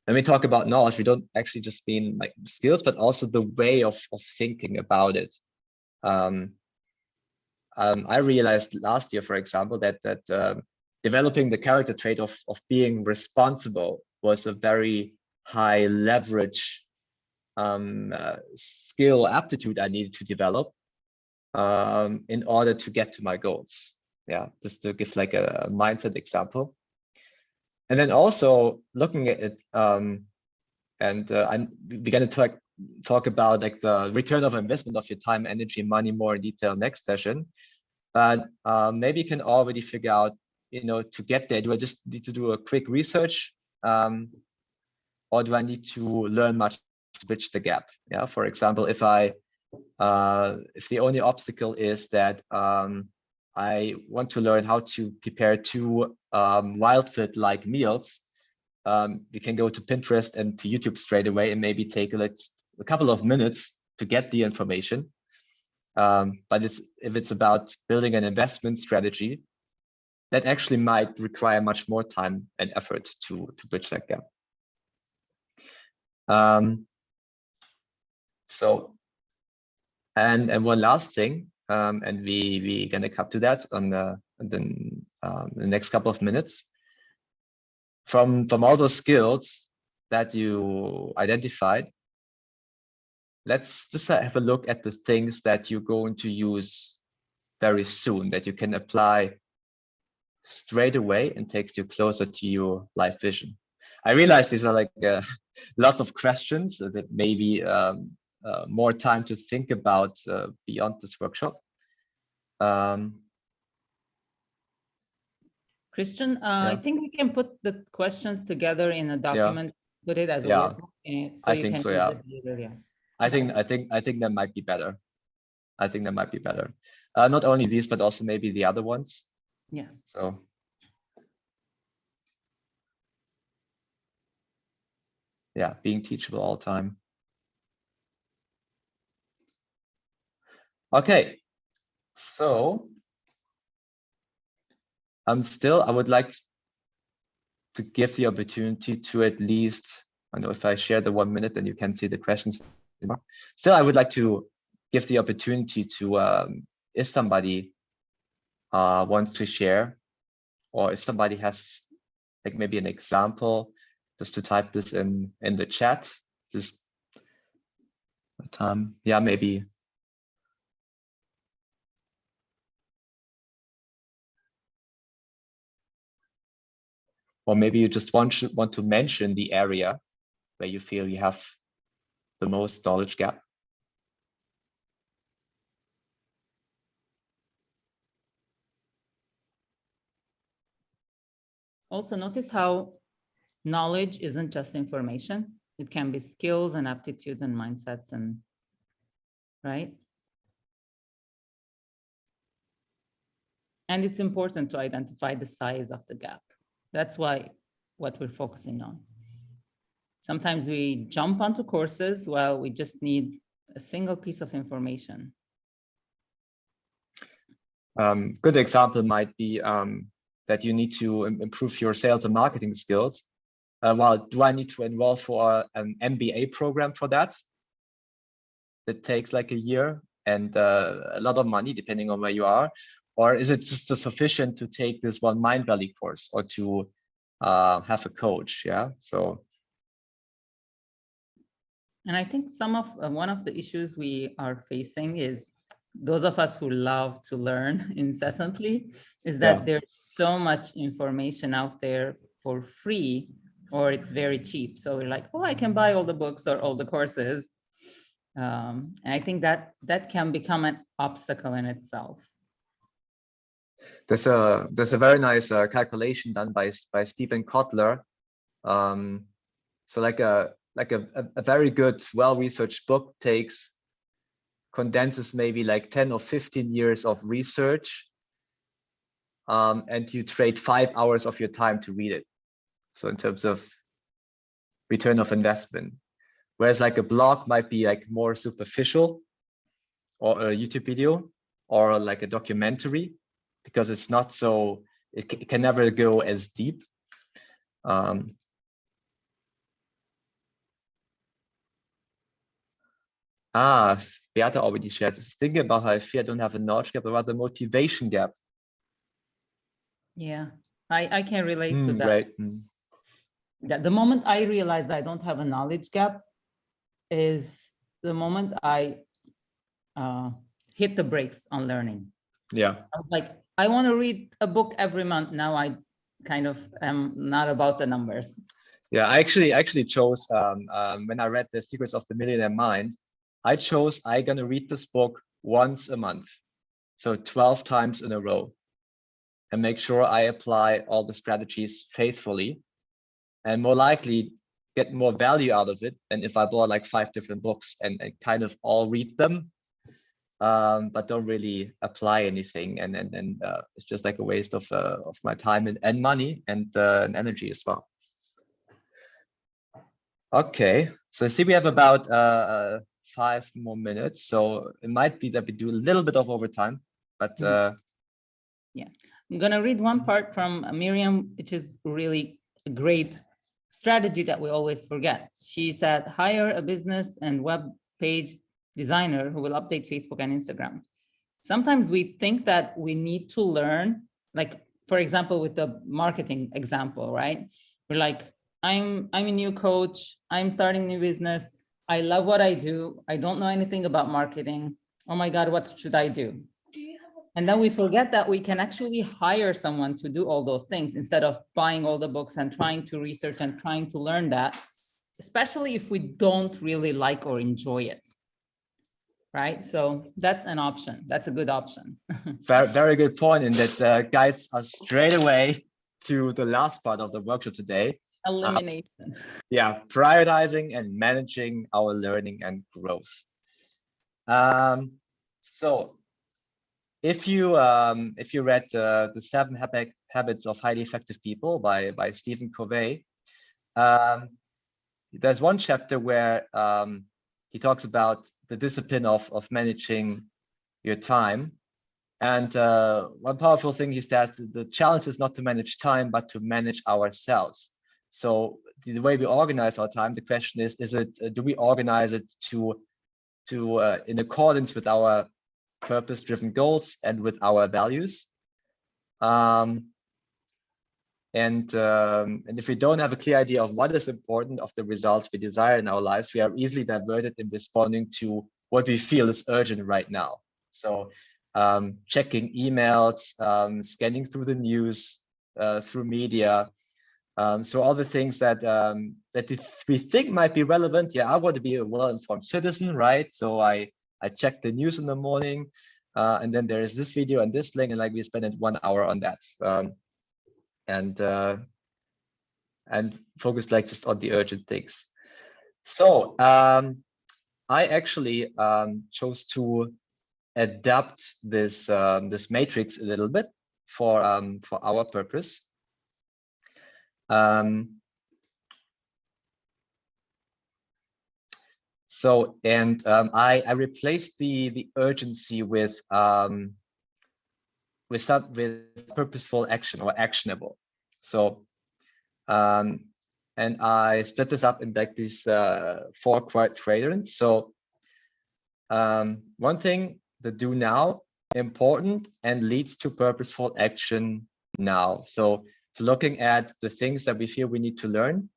when we talk about knowledge, we don't actually just mean like skills, but also the way of thinking about it. I realized last year, for example, that developing the character trait of being responsible was a very high leverage skill, aptitude I needed to develop in order to get to my goals. Yeah, just to give like a mindset example. And then also looking at it, we're going to talk about like the return of investment of your time, energy, money more in detail next session. But maybe you can already figure out, to get there, do I just need to do a quick research, or do I need to learn much to bridge the gap? Yeah, for example, if the only obstacle is that I want to learn how to prepare 2 WildFit-like meals, you can go to Pinterest and to YouTube straight away and maybe take a couple of minutes to get the information. But if it's about building an investment strategy, that actually might require much more time and effort to bridge that gap. So, and one last thing, and we're gonna come to that on the next couple of minutes. From all those skills that you identified, let's just have a look at the things that you're going to use very soon, that you can apply straight away and takes you closer to your life vision. I realize these are like lots of questions that maybe more time to think about beyond this workshop. Christian, I think we can put the questions together in a document, put it as a workbook, so you can use it later. Yeah. I think that might be better. I think that might be better. Not only these, but also maybe the other ones. Yes. So. Yeah, being teachable all the time. Okay, so I would like to give the opportunity to at least, I know if I share the 1 minute, then you can see the questions. Still, I would like to give the opportunity to, if somebody wants to share, or if somebody has like maybe an example, just to type this in the chat. Just yeah, maybe. Or maybe you just want to mention the area where you feel you have the most knowledge gap. Also notice how knowledge isn't just information. It can be skills and aptitudes and mindsets, and right? And it's important to identify the size of the gap. That's why what we're focusing on. Sometimes we jump onto courses while we just need a single piece of information. Good example might be that you need to improve your sales and marketing skills. Well, do I need to enroll for an MBA program for that? That takes like a year and a lot of money, depending on where you are. Or is it just sufficient to take this one Mindvalley course, or to have a coach? Yeah, so. And I think one of the issues we are facing is those of us who love to learn incessantly is that there's so much information out there for free, or it's very cheap. So we're like, oh, I can buy all the books or all the courses. And I think that can become an obstacle in itself. There's a very nice calculation done by Stephen Kotler. So like a very good, well-researched book condenses maybe like 10 or 15 years of research, and you trade 5 hours of your time to read it. So in terms of return of investment, whereas like a blog might be like more superficial, or a YouTube video, or like a documentary, because it's not so, it can never go as deep. Beata already shared, thinking about how I feel I don't have a knowledge gap, but rather motivation gap. Yeah, I can relate to that. Right. That the moment I realized I don't have a knowledge gap is the moment I hit the brakes on learning. Yeah. I was like, I want to read a book every month. Now I kind of am not about the numbers. Yeah, I actually chose, when I read The Secrets of the Millionaire Mind, I chose I'm gonna read this book once a month. So 12 times in a row, and make sure I apply all the strategies faithfully, and more likely get more value out of it than if I bought like 5 different books and kind of all read them, but don't really apply anything, and it's just like a waste of my time and money and energy as well. Okay, so I see we have about 5 more minutes, so it might be that we do a little bit of overtime, but yeah, I'm going to read one part from Miriam, which is really a great strategy that we always forget. She said, hire a business and web page designer who will update Facebook and Instagram. Sometimes we think that we need to learn, like, for example, with the marketing example, right? We're like, I'm a new coach. I'm starting a new business. I love what I do. I don't know anything about marketing. Oh my God, what should I do? And then we forget that we can actually hire someone to do all those things instead of buying all the books and trying to research and trying to learn that, especially if we don't really like or enjoy it. Right? So that's an option. That's a good option. Very good point. And that guides us straight away to the last part of the workshop today. Elimination. Yeah, prioritizing and managing our learning and growth. So if you read the 7 Habits of Highly Effective People by Stephen Covey, there's one chapter where he talks about the discipline of managing your time. And one powerful thing he says, the challenge is not to manage time, but to manage ourselves. So the way we organize our time, the question is it, do we organize it to in accordance with our purpose-driven goals and with our values? And if we don't have a clear idea of what is important, of the results we desire in our lives, we are easily diverted in responding to what we feel is urgent right now. So checking emails, scanning through the news, through media. So all the things that we think might be relevant. Yeah, I want to be a well-informed citizen, right? So I check the news in the morning, and then there is this video and this link, and like we spend 1 hour on that, and focus like just on the urgent things. So I actually chose to adapt this this matrix a little bit for our purpose. So, and I replaced the urgency with purposeful action or actionable. So, and I split this up in like these 4 quadrants. So, one thing, the do now, important and leads to purposeful action now. So looking at the things that we feel we need to learn,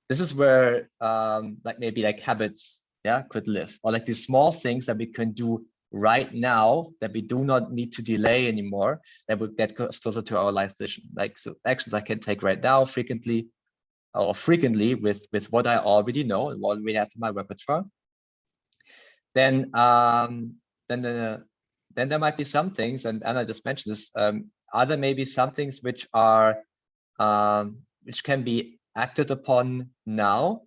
this is where like maybe like habits, yeah, could live, or like these small things that we can do right now that we do not need to delay anymore, that would get us closer to our life vision. Like, so actions I can take right now frequently with what I already know and what we have in my repertoire. Then there might be some things, and Anna just mentioned this, are there maybe some things which are which can be acted upon now,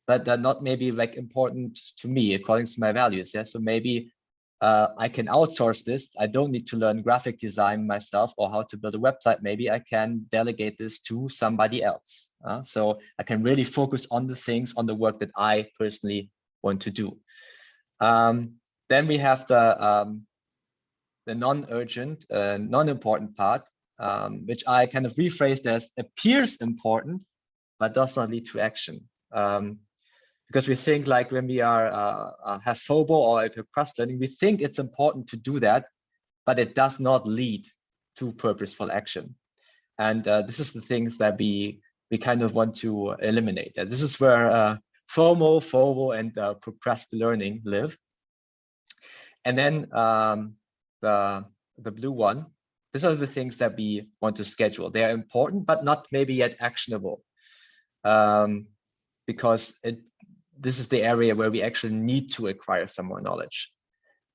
but they're not maybe like important to me according to my values. Yeah, so maybe I can outsource this. I don't need to learn graphic design myself or how to build a website. Maybe I can delegate this to somebody else. So I can really focus on the things, on the work that I personally want to do. Then we have the non-urgent, non-important part, which I kind of rephrased as appears important, but does not lead to action. Because we think like when we have FOMO or procrastinating, we think it's important to do that, but it does not lead to purposeful action. And this is the things that we kind of want to eliminate. This is where FOMO, and procrastinating live. And then the blue one, these are the things that we want to schedule. They are important, but not maybe yet actionable, because this is the area where we actually need to acquire some more knowledge.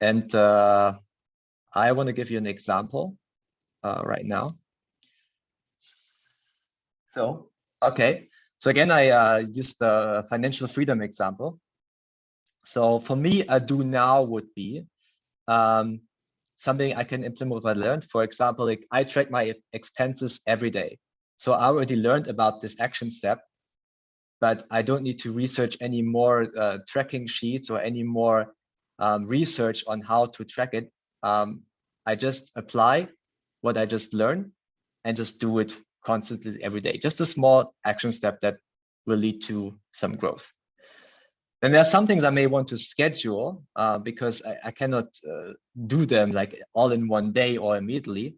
And I want to give you an example right now. So, okay. So again, I used the financial freedom example. So for me, a do now would be something I can implement what I learned. For example, like I track my expenses every day. So I already learned about this action step, but I don't need to research any more tracking sheets or any more research on how to track it. I just apply what I just learned and just do it constantly every day. Just a small action step that will lead to some growth. Then there are some things I may want to schedule because I cannot do them like all in one day or immediately.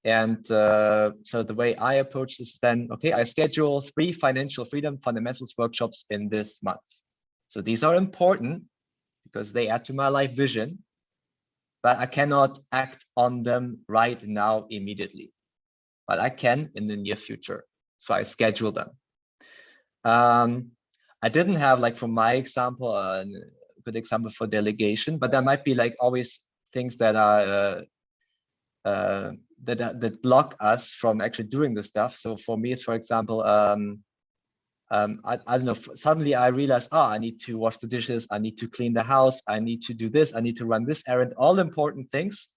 And so the way I approach this then, okay, I schedule 3 financial freedom fundamentals workshops in this month. So these are important because they add to my life vision, but I cannot act on them right now immediately, but I can in the near future. So I schedule them. I didn't have, like, from my example, a good example for delegation, but there might be like always things that are that block us from actually doing the stuff. So for me, it's, for example, I don't know, suddenly I realize, oh, I need to wash the dishes, I need to clean the house, I need to do this, I need to run this errand, all important things.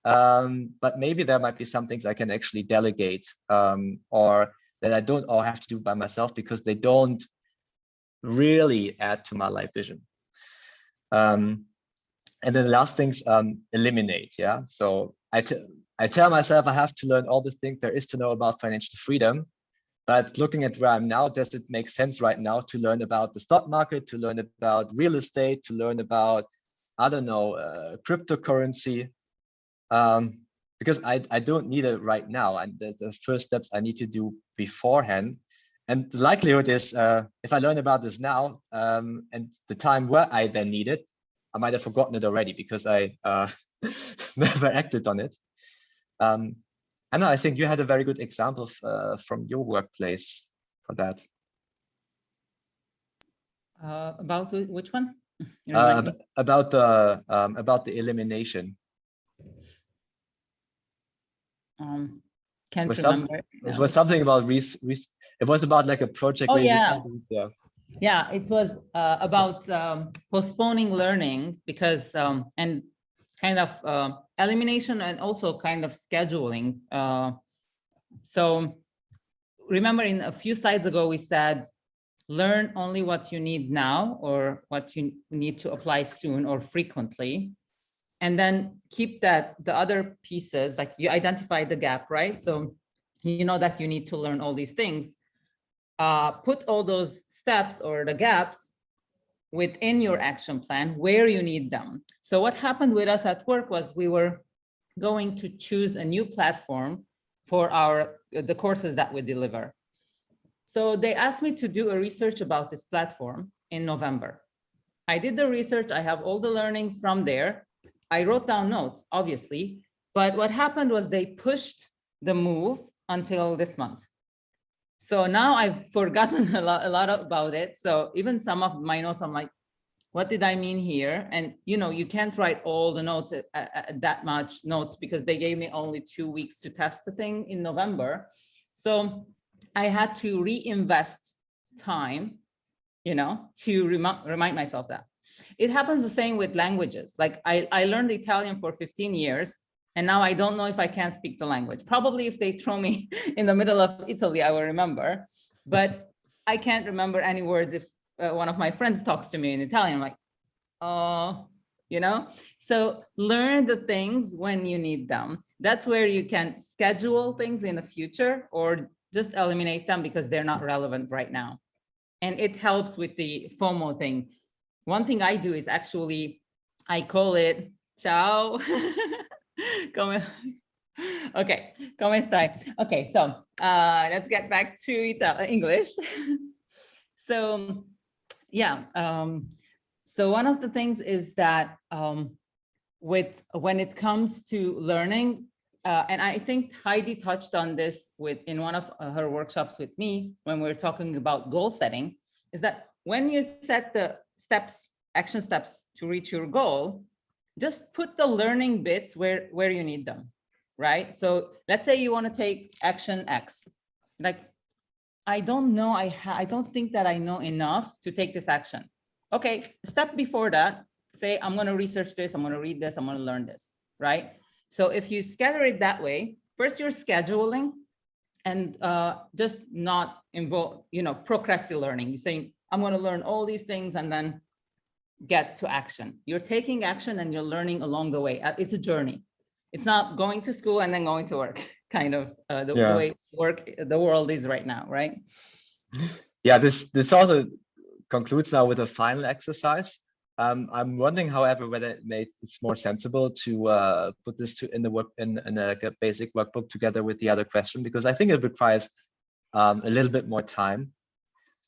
But maybe there might be some things I can actually delegate or that I don't all have to do by myself because they don't really add to my life vision. And then the last things, eliminate. Yeah. So I tell myself I have to learn all the things there is to know about financial freedom. But looking at where I'm now, does it make sense right now to learn about the stock market, to learn about real estate, to learn about, I don't know, cryptocurrency? Because I don't need it right now. And the first steps I need to do beforehand. And the likelihood is if I learn about this now and the time where I then need it, I might have forgotten it already because I never acted on it. Anna, I think you had a very good example from your workplace for that. About which one? About the elimination. Can't remember. It was something about it was about like a project. Oh, where yeah. Yeah. Yeah, it was about postponing learning because and kind of elimination and also kind of scheduling. So remember, in a few slides ago, we said, learn only what you need now or what you need to apply soon or frequently. And then keep the other pieces, like you identify the gap, right? So you know that you need to learn all these things. Put all those steps or the gaps within your action plan where you need them. So what happened with us at work was we were going to choose a new platform for the courses that we deliver. So they asked me to do a research about this platform in November. I did the research. I have all the learnings from there. I wrote down notes, obviously, but what happened was they pushed the move until this month. So now I've forgotten a lot about it. So even some of my notes, I'm like, what did I mean here? And you can't write all the notes that much notes because they gave me only 2 weeks to test the thing in November. So I had to reinvest time, to remind myself that. It happens the same with languages. Like I learned Italian for 15 years, and now I don't know if I can speak the language. Probably if they throw me in the middle of Italy, I will remember, but I can't remember any words if one of my friends talks to me in Italian. I'm like, oh, so learn the things when you need them. That's where you can schedule things in the future or just eliminate them because they're not relevant right now. And it helps with the FOMO thing. One thing I do is actually, I call it, ciao. Okay, come stai? Okay, so let's get back to English. So yeah, so one of the things is that when it comes to learning, and I think Heidi touched on this in one of her workshops with me when we were talking about goal setting, is that when you set the action steps to reach your goal, just put the learning bits where you need them, right? So let's say you want to take action X. Like, I don't know, I don't think that I know enough to take this action. Okay, step before that, say, I'm going to research this, I'm going to read this, I'm going to learn this, right? So if you scatter it that way, first you're scheduling and just not involve, procrastinating learning. You're saying, I'm going to learn all these things and then get to action. You're taking action and you're learning along the way. It's a journey. It's not going to school and then going to work, kind of the Yeah. way the world is right now, right? Yeah, this also concludes now with a final exercise. I'm wondering, however, whether it's more sensible to put this in a basic workbook together with the other question, because I think it requires a little bit more time.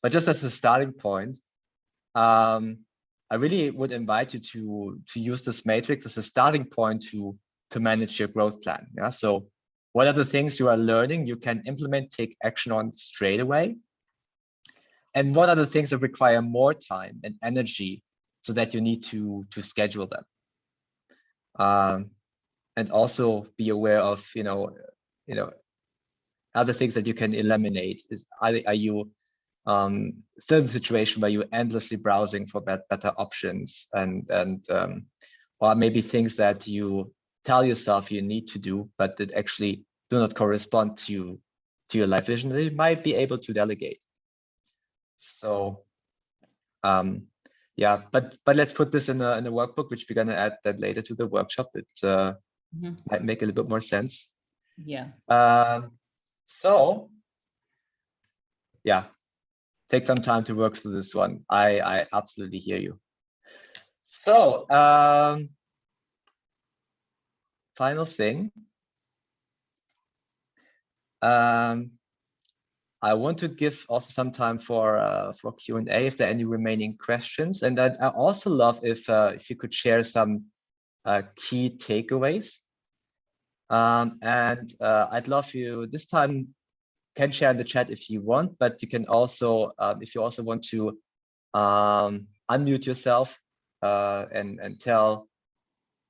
But just as a starting point, I really would invite you to use this matrix as a starting point to manage your growth plan. Yeah. So what are the things you are learning you can implement, take action on straight away? And what are the things that require more time and energy so that you need to schedule them? And also be aware of, other things that you can eliminate. Are you still in a situation where you're endlessly browsing for better options or maybe things that you tell yourself you need to do, but that actually do not correspond to your life vision that you might be able to delegate. So yeah, but let's put this in a workbook, which we're going to add that later to the workshop. It might make a little bit more sense. Yeah. So yeah, take some time to work through this one. I absolutely hear you. So final thing. I want to give also some time for Q&A if there are any remaining questions, and I also love if you could share some key takeaways. And I'd love you this time can share in the chat if you want, but you can also if you also want to unmute yourself and tell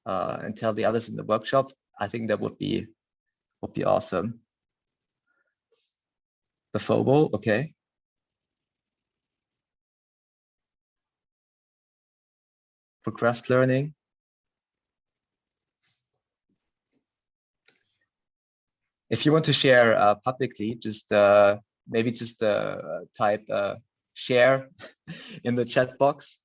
the others in the workshop. I think that would be awesome. The FOMO, okay. Progressed learning. If you want to share publicly, just maybe just type share in the chat box.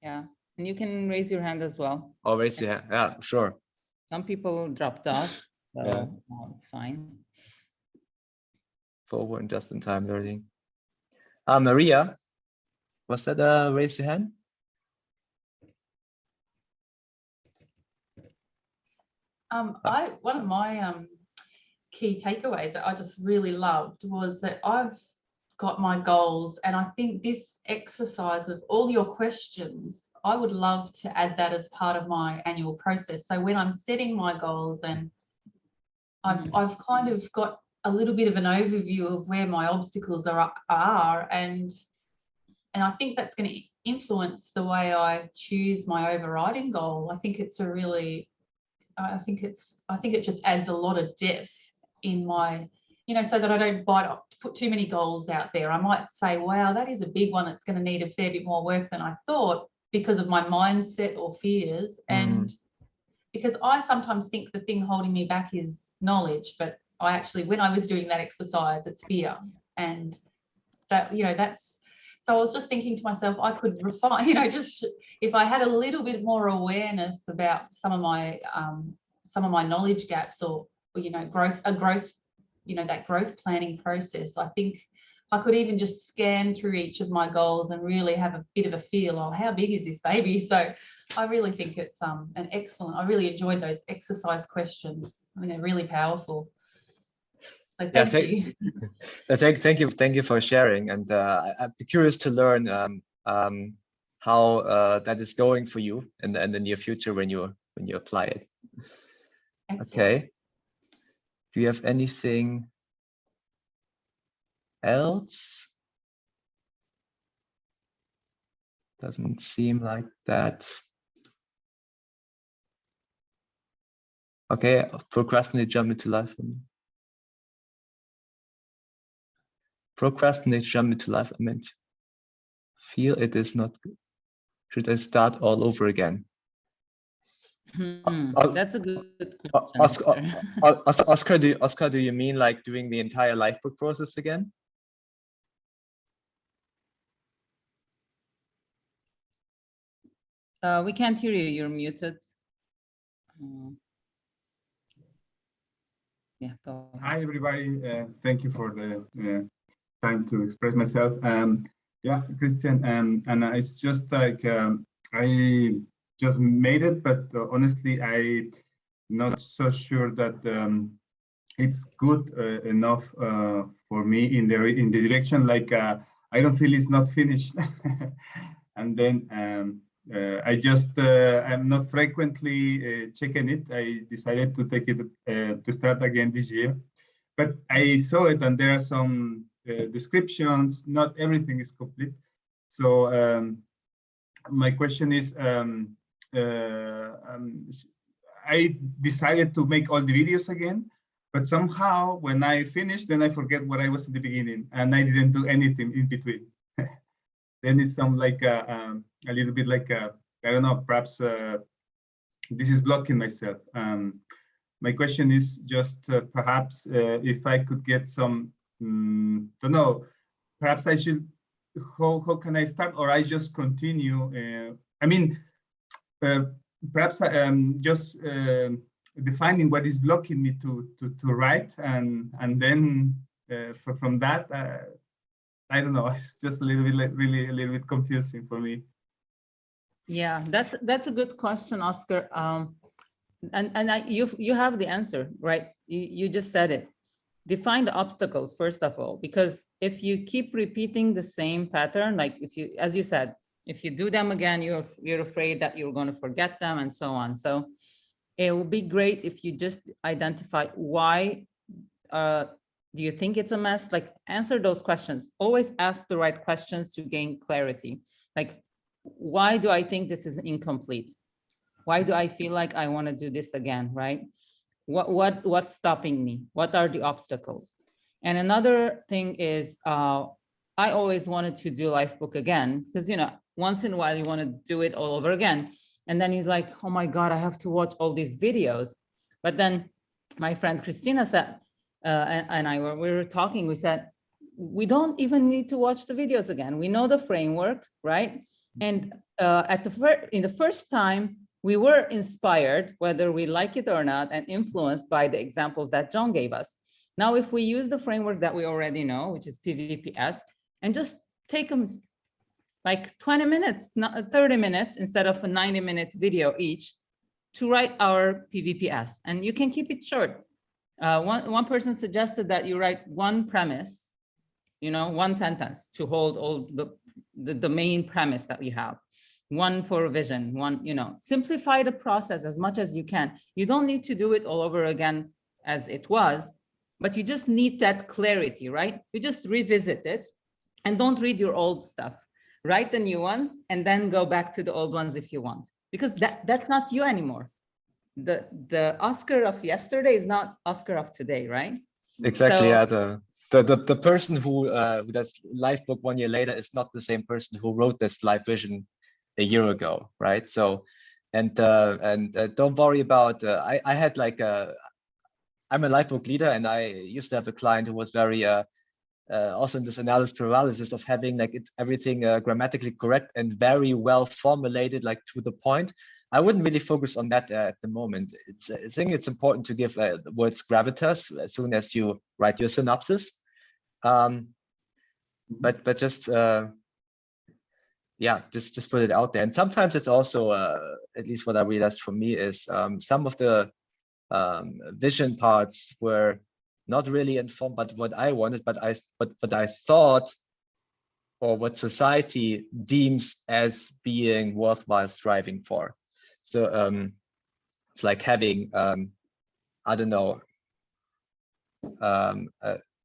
Yeah, and you can raise your hand as well. Oh, raise your hand. Yeah, sure. Some people dropped off, so Yeah. it's fine. Forward and just-in-time learning. Maria, was that raise your hand? One of my key takeaways that I just really loved was that I've got my goals, and I think this exercise of all your questions, I would love to add that as part of my annual process. So when I'm setting my goals, and I've kind of got a little bit of an overview of where my obstacles are and I think that's going to influence the way I choose my overriding goal. I think it's a really I think it just adds a lot of depth in my, so that I don't put too many goals out there. I might say, wow, that is a big one that's going to need a fair bit more work than I thought because of my mindset or fears. And because I sometimes think the thing holding me back is knowledge, but I actually, when I was doing that exercise, it's fear. And that, so I was just thinking to myself, I could refine, just if I had a little bit more awareness about some of my knowledge gaps or growth, that growth planning process. I think I could even just scan through each of my goals and really have a bit of a feel of how big is this baby. So I really think it's an excellent. I really enjoyed those exercise questions. I think they're really powerful. So thank you. Thank you for sharing, and I'd be curious to learn how that is going for you in the near future when you apply it. Excellent. Okay. Do you have anything else? Doesn't seem like that. Okay, procrastinate, jump into life. Procrastinate, jump into life. I meant feel it is not good. Should I start all over again? That's a good question. Oscar, do you mean like doing the entire lifebook process again? We can't hear you. You're muted. Yeah, go ahead. Hi, everybody. Thank you for the time to express myself. Yeah, Christian, and it's just like I just made it, but honestly, I'm not so sure that it's good enough for me in the direction. Like I don't feel it's not finished, and then I just I'm not frequently checking it. I decided to take it to start again this year, but I saw it and there are some descriptions. Not everything is complete. So my question is, I decided to make all the videos again, but somehow when I finished, then I forget what I was at the beginning, and I didn't do anything in between. Then it's some like a little bit like I don't know, perhaps this is blocking myself. My question is just perhaps if I could get some, don't know, perhaps I should, how can I start, or I just continue? I mean, perhaps just defining what is blocking me to write, and then from that, I don't know. It's just a little bit, really a little bit confusing for me. Yeah, that's a good question, Oscar. And you have the answer, right? You just said it. Define the obstacles first of all, because if you keep repeating the same pattern, like if you, as you said, if you do them again, you're afraid that you're going to forget them and so on. So it would be great if you just identify why do you think it's a mess? Like answer those questions. Always ask the right questions to gain clarity. Like, why do I think this is incomplete? Why do I feel like I want to do this again, right? What's stopping me? What are the obstacles? And another thing is, I always wanted to do Lifebook again, because, you know, once in a while you want to do it all over again. And then you're like, oh my God, I have to watch all these videos. But then my friend Christina said, and I, we were talking, we said, we don't even need to watch the videos again. We know the framework, right? And in the first time, we were inspired, whether we like it or not, and influenced by the examples that John gave us. Now, if we use the framework that we already know, which is PVPS, and just take them like 20 minutes, not 30 minutes, instead of a 90-minute video each, to write our PVPS. And you can keep it short. One person suggested that you write one premise, you know, one sentence to hold all the main premise that we have. One for revision, one, you know, simplify the process as much as you can. You don't need to do it all over again as it was, but you just need that clarity, right? You just revisit it and don't read your old stuff. Write the new ones and then go back to the old ones if you want, because that's not you anymore. The Oscar of yesterday is not Oscar of today, right? Exactly. So, Yeah. The person who does Lifebook 1 year later is not the same person who wrote this Life Vision a year ago, right? So, and don't worry about. I had like I'm a Lifebook leader, and I used to have a client who was very also in this analysis paralysis of having like everything grammatically correct and very well formulated, like to the point. I wouldn't really focus on that at the moment. I think it's important to give the words gravitas as soon as you write your synopsis. But just yeah, just put it out there. And sometimes it's also at least what I realized for me is some of the vision parts were not really informed by what I wanted, but what I thought, or what society deems as being worthwhile striving for. So it's like having I don't know, a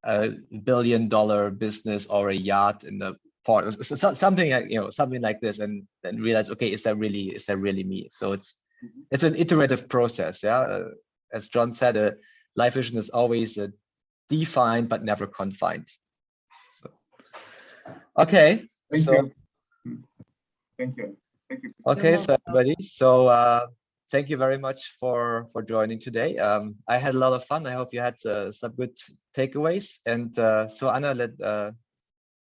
$1 billion business or a yacht in the port, something like, you know, something like this, and then realize, okay, is that really me? So it's an iterative process. Yeah, as John said, a life vision is always defined but never confined. So, okay. Thank you. Thank you. Okay, so everybody, so thank you very much for joining today. I had a lot of fun. I hope you had some good takeaways. And so Anna,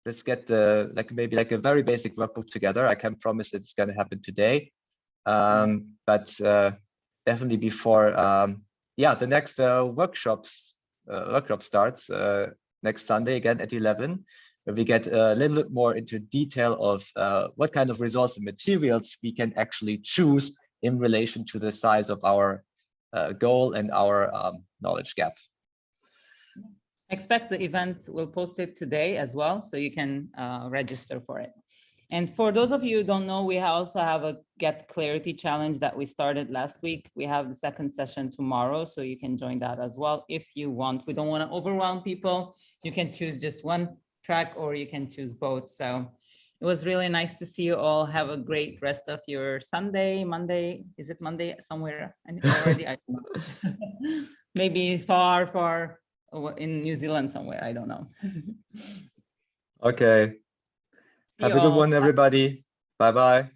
let's get maybe a very basic workbook together. I can promise it's going to happen today. but definitely before the next workshop starts next Sunday again at 11, where we get a little bit more into detail of what kind of resource and materials we can actually choose in relation to the size of our goal and our knowledge gap. Expect the event, we'll post it today as well, so you can register for it. And for those of you who don't know, we also have a Get Clarity Challenge that we started last week. We have the second session tomorrow, so you can join that as well if you want. We don't want to overwhelm people. You can choose just one track or you can choose both. So it was really nice to see you all. Have a great rest of your Sunday, Monday. Is it Monday somewhere already? I don't know. Maybe far in New Zealand somewhere. I don't know. Okay. Have a good one, everybody. Bye-bye.